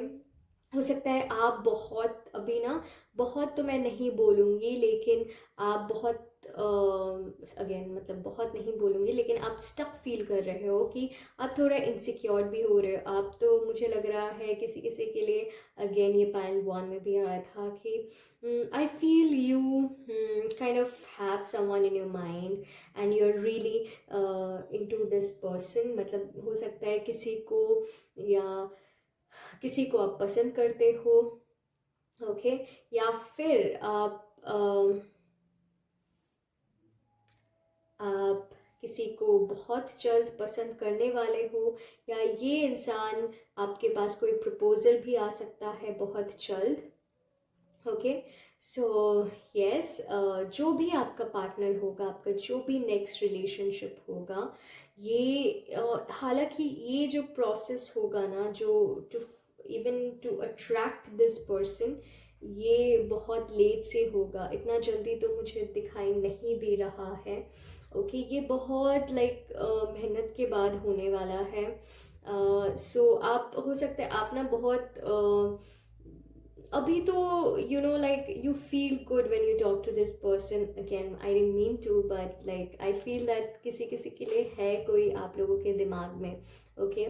हो सकता है आप बहुत अभी ना, बहुत तो मैं नहीं बोलूँगी, लेकिन आप बहुत अगेन मतलब बहुत नहीं बोलूँगी, लेकिन आप स्टक फील कर रहे हो कि आप थोड़ा इनसिक्योर भी हो रहे हो आप। तो मुझे लग रहा है किसी किसी के लिए, अगेन ये पाइल वन में भी आया था कि I feel you kind of have someone in your mind and you are really into this person. मतलब हो सकता है किसी को, या किसी को आप पसंद करते हो। ओके, या फिर आप किसी को बहुत जल्द पसंद करने वाले हो, या ये इंसान, आपके पास कोई प्रपोजल भी आ सकता है बहुत जल्द। ओके, सो यस, जो भी आपका पार्टनर होगा, आपका जो भी नेक्स्ट रिलेशनशिप होगा, ये हालांकि ये जो प्रोसेस होगा ना, जो to even to attract this person, ये बहुत लेट से होगा, इतना जल्दी तो मुझे दिखाई नहीं दे रहा है। ओके, ये बहुत लाइक मेहनत के बाद होने वाला है। सो आप, हो सकता है आप ना बहुत अभी तो like you feel good when you talk to this person. Again I didn't mean to, but like I feel that किसी किसी के लिए है कोई आप लोगों के दिमाग में। ओके,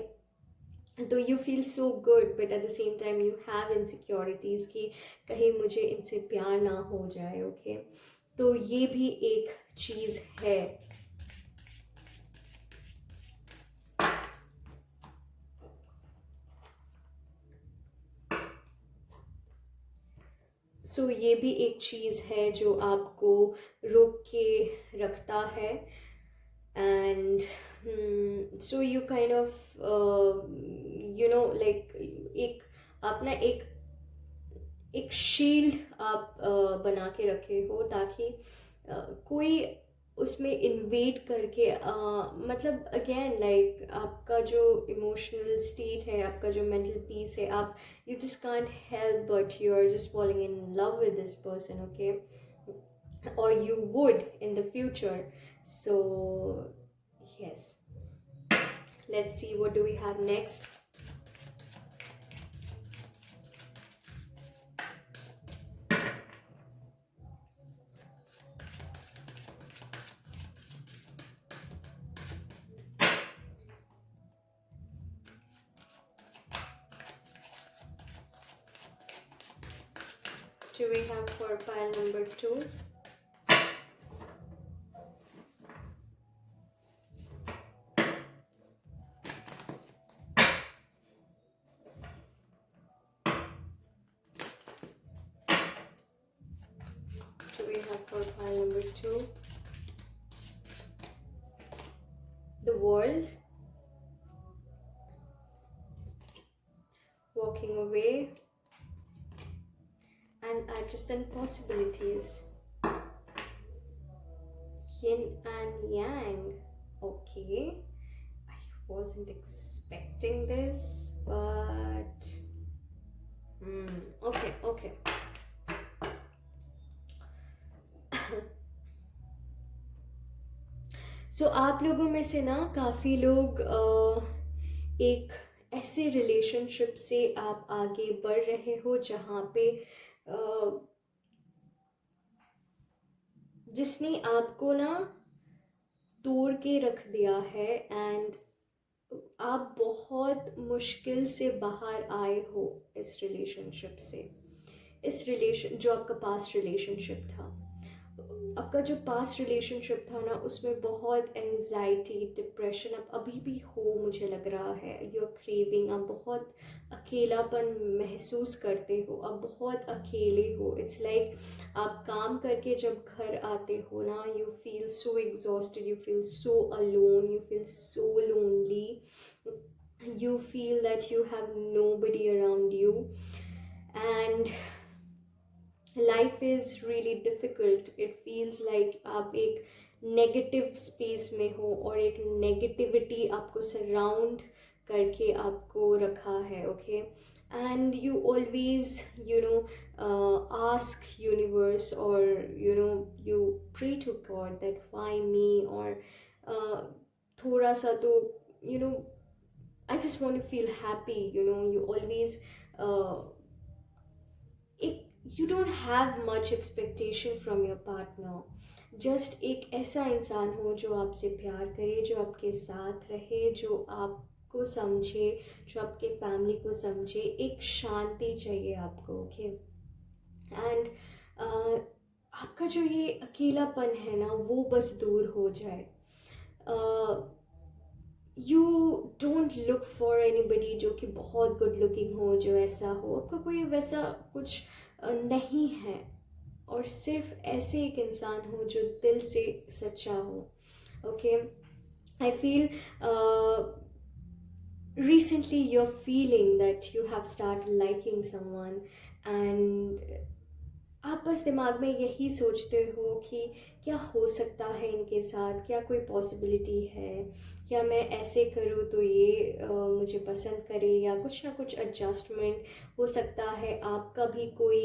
तो you feel so good, but at the same time you have insecurities कि कहीं मुझे इनसे प्यार ना हो जाए। ओके, तो ये भी एक चीज़ है। सो ये भी एक चीज़ है जो आपको रोक के रखता है। And so you kind of like एक, आप ना एक एक शील्ड आप बना के रखे हो, ताकि कोई उसमें इन्वेट करके मतलब अगेन लाइक आपका जो इमोशनल स्टेट है, आपका जो मेंटल पीस है, आप you just can't help but you are just following in love with this person. Okay, or you would in the future. So yes, let's see what do we have next. Do we have for pile number 2? Do we have for pile number 2? The world, walking away, and adjacent possibilities. Yin and yang. Okay, I wasn't expecting this, but okay, okay. सो आप लोगों में से ना काफ़ी लोग एक ऐसे relationship से आप आगे बढ़ रहे हो जहाँ पे जिसने आपको ना तोड़ के रख दिया है, एंड आप बहुत मुश्किल से बाहर आए हो इस रिलेशनशिप से। इस रिलेशन जो आपका पास्ट रिलेशनशिप था, आपका जो पास्ट रिलेशनशिप था ना, उसमें बहुत एंजाइटी, डिप्रेशन अब अभी भी हो, मुझे लग रहा है। यू आर क्रेविंग, आप बहुत अकेलापन महसूस करते हो, आप बहुत अकेले हो। इट्स लाइक आप काम करके जब घर आते हो ना, you feel so exhausted, you feel so alone, you feel so lonely, you feel that you have nobody around you, and life is really difficult. It feels like आप एक नेगेटिव स्पेस में हो और एक नेगेटिविटी आपको surround करके आपको रखा है, okay. And you always ask universe, और you pray to God that why me, और थोड़ा सा तो you know I just want to feel happy, you always you don't have much expectation from your partner. Just एक ऐसा इंसान हो जो आपसे प्यार करे, जो आपके साथ रहे, जो आपको समझे, जो आपके फैमिली को समझे। एक शांति चाहिए आपको, ओके। एंड आपका जो ये अकेलापन है ना, वो बस दूर हो जाए। You don't look for anybody जो कि बहुत गुड लुकिंग हो, जो ऐसा हो। आपका कोई वैसा कुछ नहीं है, और सिर्फ ऐसे एक इंसान हो जो दिल से सच्चा हो, okay. I feel recently you're feeling that you have started liking someone, and आप बस दिमाग में यही सोचते हो कि क्या हो सकता है इनके साथ, क्या कोई पॉसिबिलिटी है, क्या मैं ऐसे करूँ तो ये मुझे पसंद करे, या कुछ ना कुछ एडजस्टमेंट हो सकता है। आपका भी कोई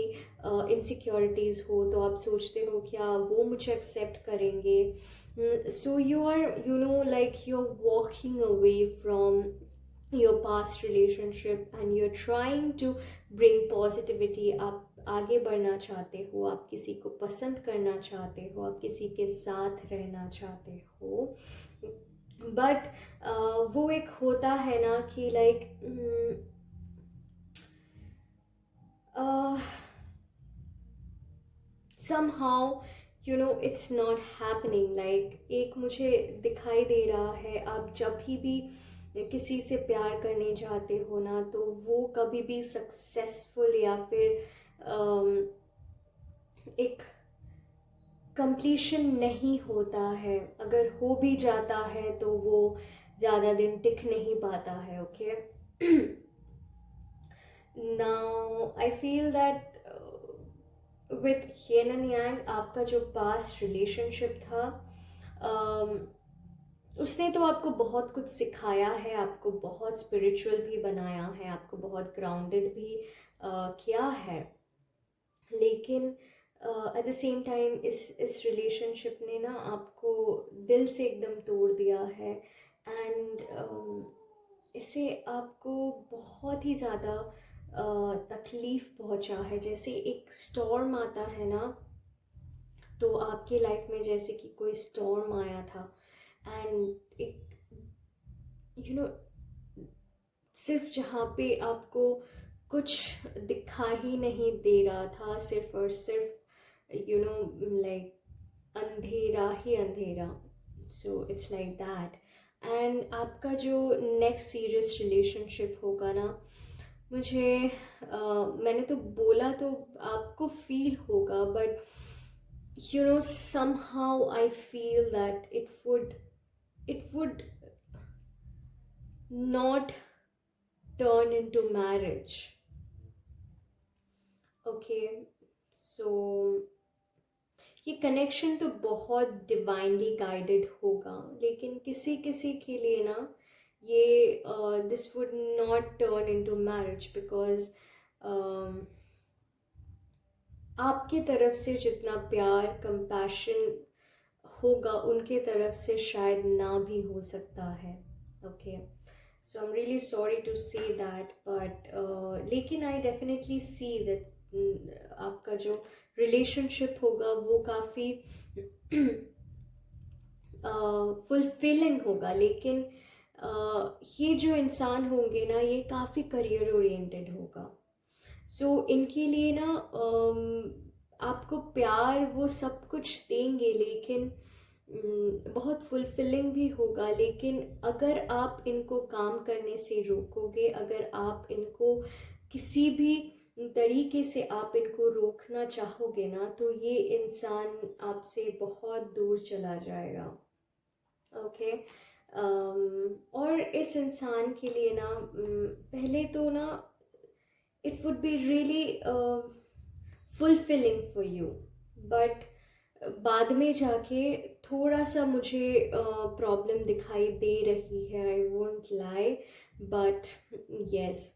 इनसिक्योरिटीज़ हो तो आप सोचते हो क्या वो मुझे एक्सेप्ट करेंगे। So you are like you are walking away from your past relationship and you're trying to bring positivity। आप आगे बढ़ना चाहते हो, आप किसी को पसंद करना चाहते हो, आप किसी के साथ रहना चाहते हो, बट वो एक होता है ना कि like somehow it's not happening। like एक मुझे दिखाई दे रहा है, आप जब भी किसी से प्यार करने जाते हो ना, तो वो कभी भी सक्सेसफुल या फिर एक कंप्लीशन नहीं होता है। अगर हो भी जाता है तो वो ज़्यादा दिन टिक नहीं पाता है, okay. Now I feel that with yen and yang, आपका जो पास्ट रिलेशनशिप था, उसने तो आपको बहुत कुछ सिखाया है, आपको बहुत स्पिरिचुअल भी बनाया है, आपको बहुत ग्राउंडेड भी किया है, लेकिन एट द सेम टाइम इस रिलेशनशिप ने ना आपको दिल से एकदम तोड़ दिया है। एंड इससे आपको बहुत ही ज़्यादा तकलीफ़ पहुंचा है। जैसे एक स्टॉर्म आता है ना, तो आपके लाइफ में जैसे कि कोई स्टॉर्म आया था, एंड एक सिर्फ जहाँ पे आपको कुछ दिखा ही नहीं दे रहा था, सिर्फ और सिर्फ लाइक अंधेरा ही अंधेरा। So it's like that. And आपका जो नेक्स्ट सीरियस रिलेशनशिप होगा ना, मुझे मैंने तो बोला तो आपको फील होगा, but somehow I feel that it would not turn into marriage, okay। so ये कनेक्शन तो बहुत डिवाइनली गाइडेड होगा, लेकिन किसी किसी के लिए ना ये this would not turn into marriage, because आपके तरफ से जितना प्यार कंपैशन होगा, उनके तरफ से शायद ना भी हो सकता है, okay. So I am really sorry to say that, but लेकिन आई डेफिनेटली सी दैट आपका जो रिलेशनशिप होगा वो काफ़ी फुलफिलिंग होगा, लेकिन ये जो इंसान होंगे ना, ये काफ़ी करियर ओरिएंटेड होगा। सो इनके लिए ना आपको प्यार वो सब कुछ देंगे, लेकिन बहुत फुलफिलिंग भी होगा। लेकिन अगर आप इनको काम करने से रोकोगे, अगर आप इनको किसी भी तरीके से आप इनको रोकना चाहोगे ना, तो ये इंसान आपसे बहुत दूर चला जाएगा। ओके। और इस इंसान के लिए ना पहले तो ना it would be really fulfilling for you, but बाद में जाके थोड़ा सा मुझे प्रॉब्लम दिखाई दे रही है, I won't lie, but yes.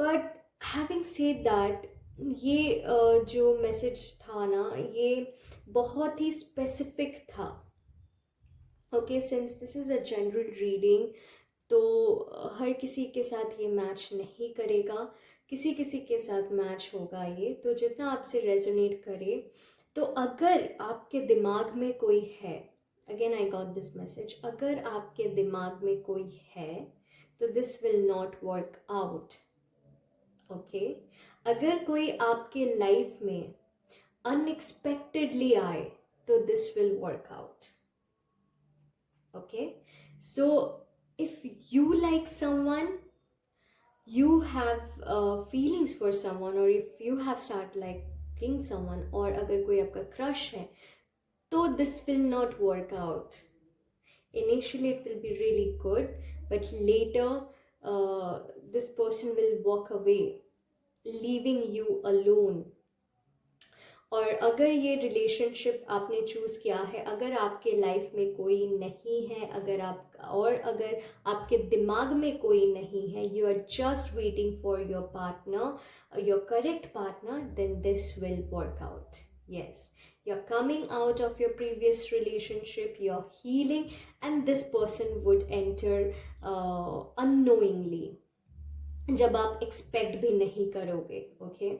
But having said that, ये जो मैसेज था ना, ये बहुत ही स्पेसिफिक था। Okay, since this is a general reading, तो हर किसी के साथ ये मैच नहीं करेगा, किसी किसी के साथ मैच होगा ये, तो जितना आपसे रेजोनेट करे। तो अगर आपके दिमाग में कोई है, again I got this message, अगर आपके दिमाग में कोई है तो this will not work out. Okay, अगर कोई आपके लाइफ में अनएक्सपेक्टेडली आए तो this will work out. Okay, so if you like someone, you have feelings for someone, or if you have started liking someone, और अगर कोई आपका crush है, तो this will not work out. Initially it will be really good, but later this person will walk away, leaving you alone. और अगर ये relationship आपने चूज़ किया है, अगर आपके लाइफ में कोई नहीं है, अगर आपके दिमाग में कोई नहीं है, you are just waiting for your partner, your correct partner, then this will work out. Yes, you're coming out of your previous relationship, you're healing, and this person would enter unknowingly, जब आप expect भी नहीं करोगे। Okay,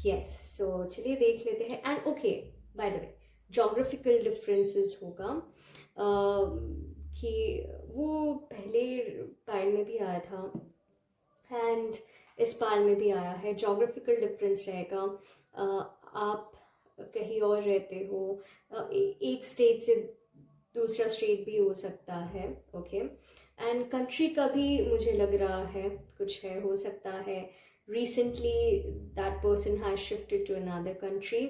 yes, सो चलिए देख लेते हैं। And okay, by the way, geographical differences होगा कि वो पहले पाइल में भी आया था एंड इस पाइल में भी आया है। जोग्राफिकल डिफरेंस रहेगा, आप कहीं और रहते हो, एक स्टेट से दूसरा स्टेट भी हो सकता है। ओके, एंड कंट्री का भी मुझे लग रहा है कुछ है, हो सकता है recently that person has shifted to another country,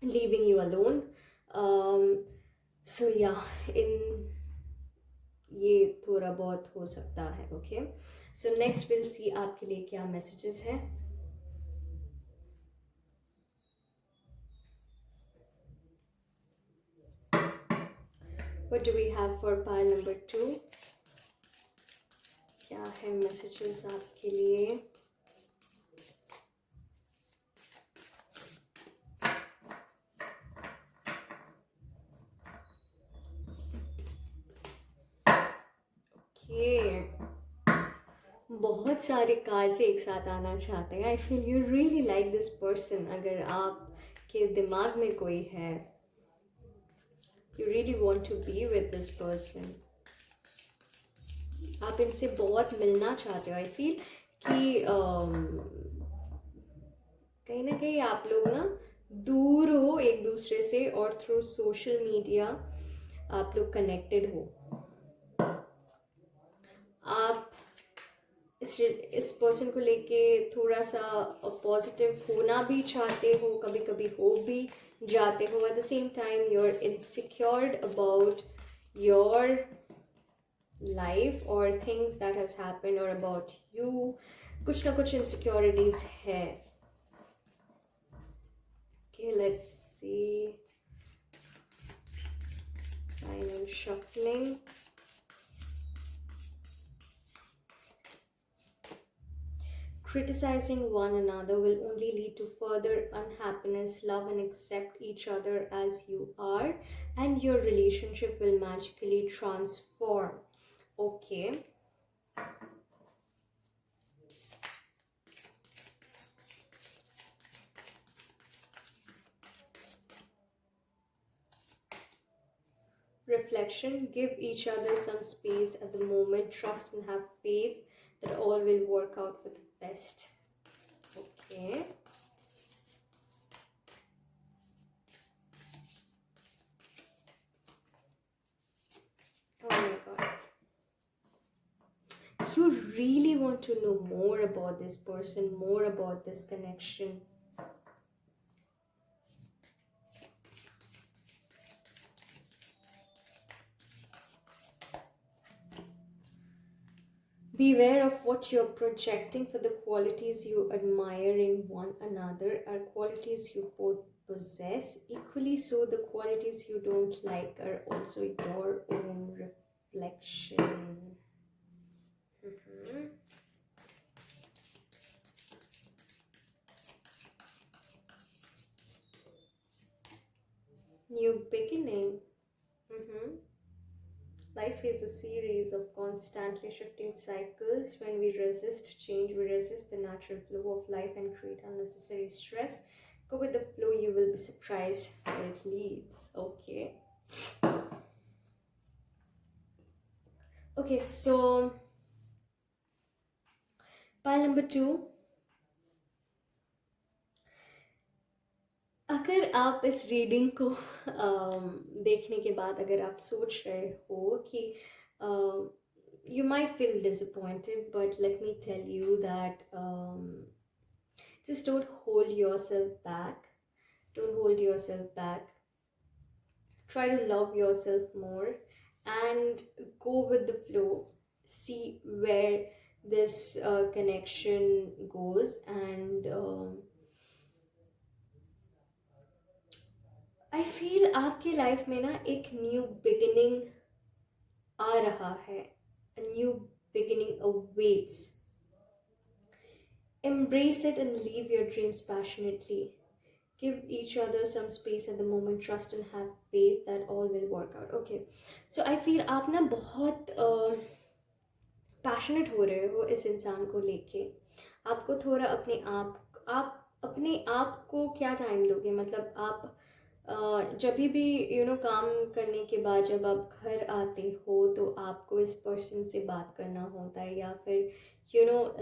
leaving you alone. So yeah, in ये थोड़ा बहुत हो सकता है। Okay, so next will see आपके लिए क्या मैसेजेस हैं। What do we have for pile number 2? क्या है मैसेजेस आपके लिए? बहुत सारे कार्ड्स एक साथ आना चाहते हैं। I feel you really like this person. अगर आपके दिमाग में कोई है, you really want to be with this person, आप इनसे बहुत मिलना चाहते हो। आई फील कि कहीं ना कहीं आप लोग ना दूर हो एक दूसरे से, और थ्रू सोशल मीडिया आप लोग कनेक्टेड हो। आप इस पर्सन को लेके थोड़ा सा पॉजिटिव होना भी चाहते हो, कभी कभी हो भी जाते हो। At the same time you are insecured about your life और थिंग्स दैट हैज हैपेंड, और अबाउट यू कुछ ना कुछ इनसिक्योरिटीज है। Okay, let's see. Final shuffling. Criticizing one another will only lead to further unhappiness. Love and accept each other as you are, and your relationship will magically transform. Okay. reflection. Give each other some space at the moment. Trust and have faith that all will work out for the best. Okay. Oh my god. You really want to know more about this person, more about this connection. Beware of what you're projecting, for the qualities you admire in one another are qualities you both possess. Equally so, the qualities you don't like are also your own reflection. Mhm. New beginning. Mhm. Life is a series of constantly shifting cycles. When we resist change, we resist the natural flow of life and create unnecessary stress. Go with the flow, you will be surprised where it leads. Okay. Okay, so pile number 2. अगर आप इस reading को देखने के बाद अगर आप सोच रहे हो कि you might feel disappointed, but let me tell you that just don't hold yourself back. Don't hold yourself back. Try to love yourself more and go with the flow. See where this connection goes, and I feel आपकी life में ना एक new beginning आ रहा है. A new beginning awaits. Embrace it and live your dreams passionately. Give each other some space at the moment. Trust and have faith that all will work out. Okay. So I feel आप ना बहुत passionate हो रहे हो इस इंसान को लेके. आपको थोड़ा आप अपने आप को क्या टाइम दोगे, मतलब आप जब भी काम करने के बाद जब आप घर आते हो तो आपको इस पर्सन से बात करना होता है, या फिर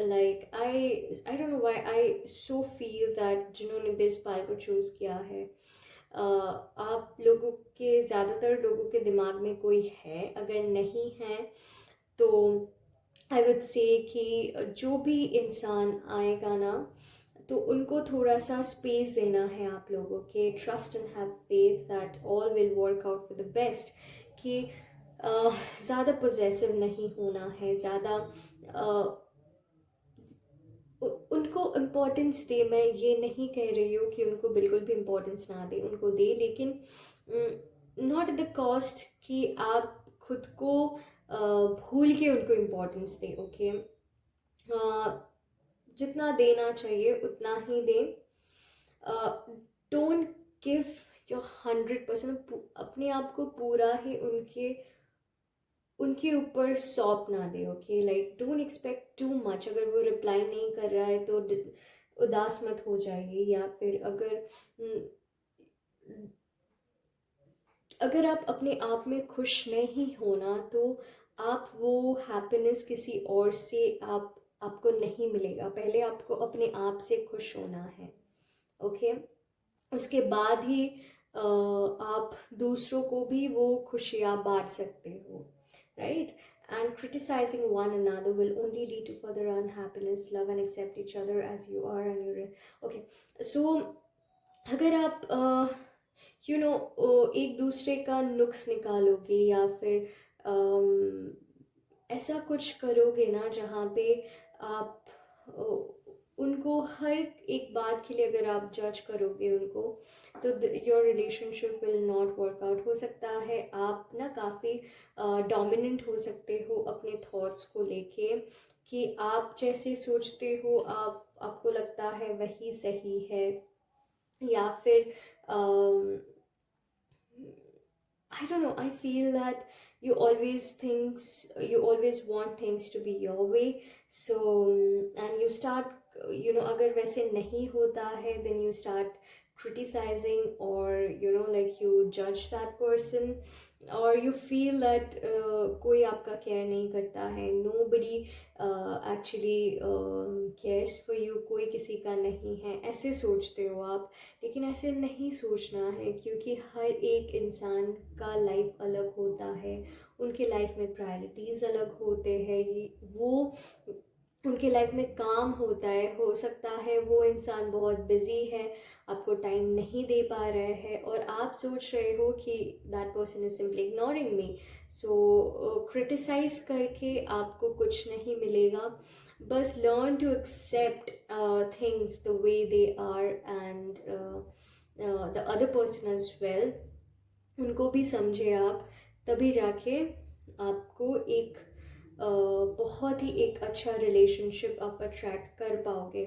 like I don't know why I so feel that जिन्होंने भी इस पाल को चूज़ किया है, आप लोगों के ज़्यादातर लोगों के दिमाग में कोई है. अगर नहीं है तो आई वुड से कि जो भी इंसान आएगा ना तो उनको थोड़ा सा स्पेस देना है आप लोगों के. Trust and have faith that all will work out for the best. कि ज़्यादा पोजेसिव नहीं होना है, ज़्यादा उनको इम्पोर्टेंस दे. मैं ये नहीं कह रही हूँ कि उनको बिल्कुल भी इम्पोर्टेंस ना दे, उनको दे, लेकिन नॉट एट द कॉस्ट कि आप खुद को भूल के उनको इम्पोर्टेंस दें. ओके. जितना देना चाहिए उतना ही दें. Don't give your 100%. अपने आप को पूरा ही उनके ऊपर सौंप ना दे. Okay. Like don't expect too much. अगर वो रिप्लाई नहीं कर रहा है तो उदास मत हो जाइए, या फिर अगर आप अपने आप में खुश नहीं होना तो आप वो हैप्पीनेस किसी और से आपको नहीं मिलेगा. पहले आपको अपने आप से खुश होना है. ओके. उसके बाद ही आप दूसरों को भी वो खुशियाँ बांट सकते हो. Right. And criticizing one another will only lead to further unhappiness. Love and accept each other as you are and you're okay. So अगर आप एक दूसरे का नुक्स निकालोगे या फिर ऐसा कुछ करोगे ना जहाँ पे आप उनको हर एक बात के लिए अगर आप जज करोगे उनको, तो your relationship will not work out. हो सकता है आप ना काफ़ी डोमिनेंट हो सकते हो अपने थॉट्स को लेके, कि आप जैसे सोचते हो आपको लगता है वही सही है, या फिर I don't know, I feel that you always want things to be your way. So and you start, अगर वैसे नहीं होता है then you start criticizing, or like you judge that person, or you feel that कोई आपका care नहीं करता है, nobody actually cares for you, कोई किसी का नहीं है, ऐसे सोचते हो आप। लेकिन ऐसे नहीं सोचना है, क्योंकि हर एक इंसान का लाइफ अलग होता है, उनके लाइफ में प्रायोरिटीज़ अलग होते हैं, वो उनके लाइफ में काम होता है, हो सकता है वो इंसान बहुत बिजी है, आपको टाइम नहीं दे पा रहे हैं, और आप सोच रहे हो कि that person is simply ignoring me. So criticise करके आपको कुछ नहीं मिलेगा। बस learn to accept things the way they are, and the other person as well, उनको भी समझे आप, तभी जाके आपको एक बहुत ही एक अच्छा रिलेशनशिप आप अट्रैक्ट कर पाओगे।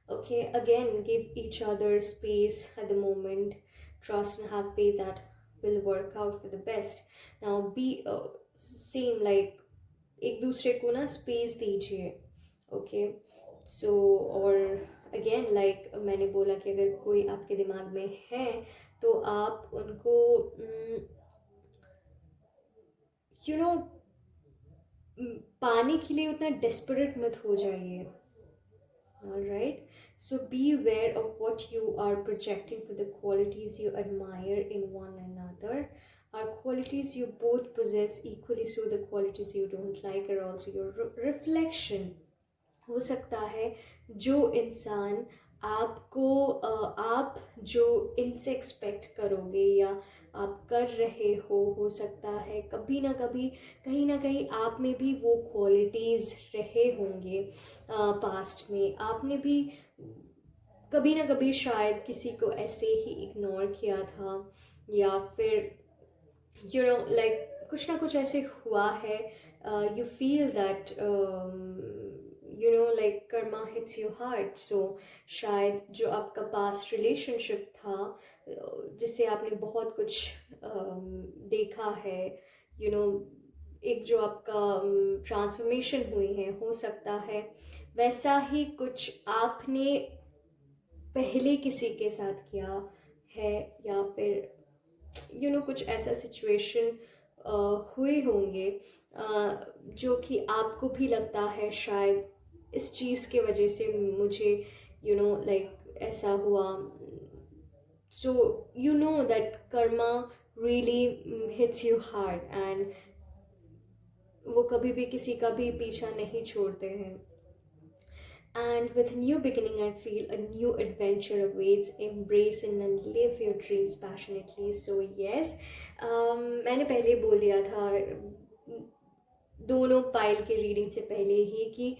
Okay, again give each other space at the moment, trust and have faith that will work out for the best. Now B same like, एक दूसरे को ना स्पेस दीजिए। ओके, सो और अगेन लाइक मैंने बोला कि अगर कोई आपके दिमाग में है तो आप उनको पाने के लिए उतना डेस्परेट मत हो जाइए। Alright, so be aware of what you are projecting for the qualities you admire in one another. Are qualities you both possess equally, so the qualities you don't like are also your reflection. हो सकता है जो इंसान आपको आप जो इनसे expect करोगे या आप कर रहे हो सकता है कभी ना कभी कहीं ना कहीं आप में भी वो क्वालिटीज़ रहे होंगे। पास्ट में आपने भी कभी ना कभी शायद किसी को ऐसे ही इग्नोर किया था, या फिर लाइक कुछ ना कुछ ऐसे हुआ है। You feel that like karma hits you hard. So शायद जो आपका पास्ट रिलेशनशिप था जिससे आपने बहुत कुछ देखा है, एक जो आपका ट्रांसफॉर्मेशन हुई है, हो सकता है वैसा ही कुछ आपने पहले किसी के साथ किया है, या फिर कुछ ऐसा सिचुएशन हुए होंगे जो कि आपको भी लगता है शायद इस चीज़ के वजह से मुझे लाइक ऐसा हुआ। So that Karma really hits you hard, and वो कभी भी किसी का भी पीछा नहीं छोड़ते हैं। And with a new beginning, I feel a new adventure awaits. Embrace and live your dreams passionately. So yes, मैंने पहले बोल दिया था दोनों पाइल के रीडिंग से पहले ही कि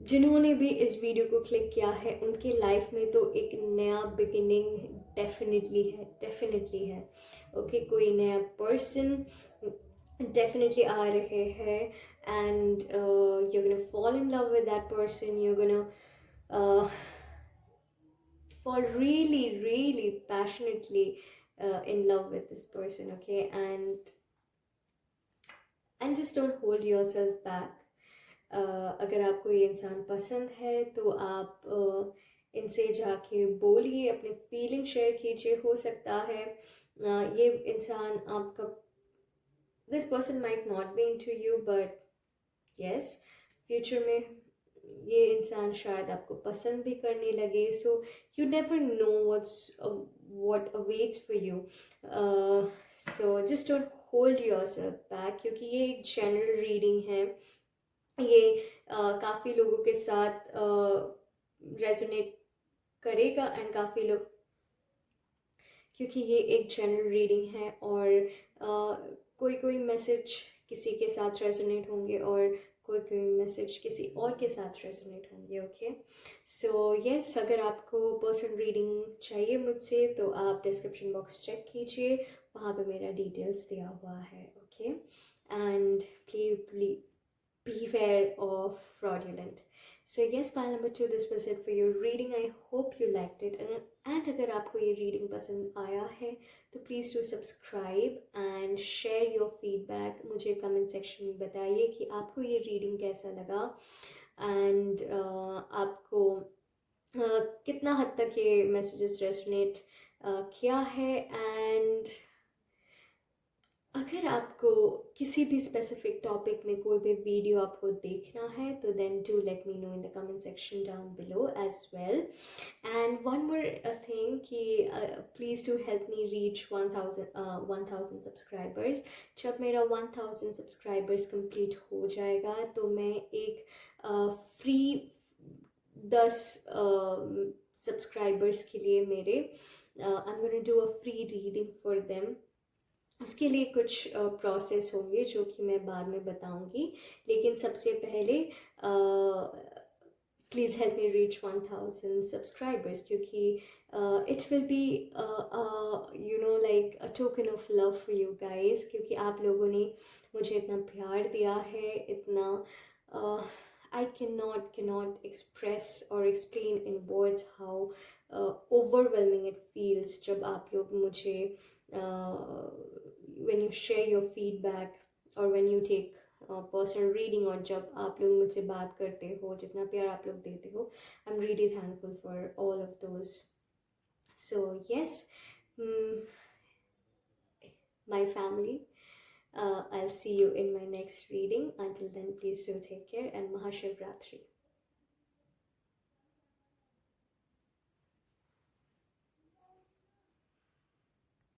जिन्होंने भी इस वीडियो को क्लिक किया है उनके लाइफ में तो एक नया बिगिनिंग डेफिनेटली है। ओके, कोई नया पर्सन definitely आ रहे हैं, and you're gonna fall in love with that person. You're gonna fall really passionately in love with this person. Okay, and just don't hold yourself back. अगर आपको ये इंसान पसंद है तो आप इनसे जाके बोलिए, अपने फीलिंग शेयर कीजिए। हो सकता है ये इंसान आपका, this person might not be into you, but yes, future में ये इंसान शायद आपको पसंद भी करने लगे। So you never know what awaits for you. So just don't hold yourself back, क्योंकि ये एक जनरल रीडिंग है। ये काफ़ी लोगों के साथ रेजोनेट करेगा, एंड काफ़ी लोग, क्योंकि ये एक जनरल रीडिंग है, और कोई मैसेज किसी के साथ रेजोनेट होंगे और कोई मैसेज किसी और के साथ रेजोनेट होंगे। ओके, सो यस, अगर आपको पर्सनल रीडिंग चाहिए मुझसे तो आप डिस्क्रिप्शन बॉक्स चेक कीजिए, वहाँ पे मेरा डिटेल्स दिया हुआ है। Okay, and please beware of fraudulent. So yes, pile number 2, this was it for your reading. I hope you liked it, and अगर आपको ये reading पसंद आया है तो please do subscribe and share your feedback. मुझे comment section में बताइए कि आपको ये reading कैसा लगा, and आपको कितना हद तक ये मैसेजेस रेजोनेट किया है। एंड अगर आपको किसी भी स्पेसिफिक टॉपिक में कोई भी वीडियो आपको देखना है तो then do let me know in the comment section down below as well. And one more thing कि please do help me reach 1000 subscribers. जब मेरा 1000 सब्सक्राइबर्स कंप्लीट हो जाएगा तो मैं एक फ्री 10 सब्सक्राइबर्स के लिए मेरे I am gonna do a free reading for them. उसके लिए कुछ प्रोसेस होंगे जो कि मैं बाद में बताऊंगी, लेकिन सबसे पहले please help me reach 1000 subscribers, क्योंकि it will be you know like a token of love for you guys, क्योंकि आप लोगों ने मुझे इतना प्यार दिया है, इतना आई कैन नॉट एक्सप्रेस और explain in words how overwhelming it feels जब आप लोग मुझे when you share your feedback or when you take personal reading, और जब आप लोग मुझसे बात करते हो, जितना प्यार आप लोग देते हो, आई am really thankful for all of those. So yes my family, I'll see you in my next reading. Until then, please do take care and Mahashivratri.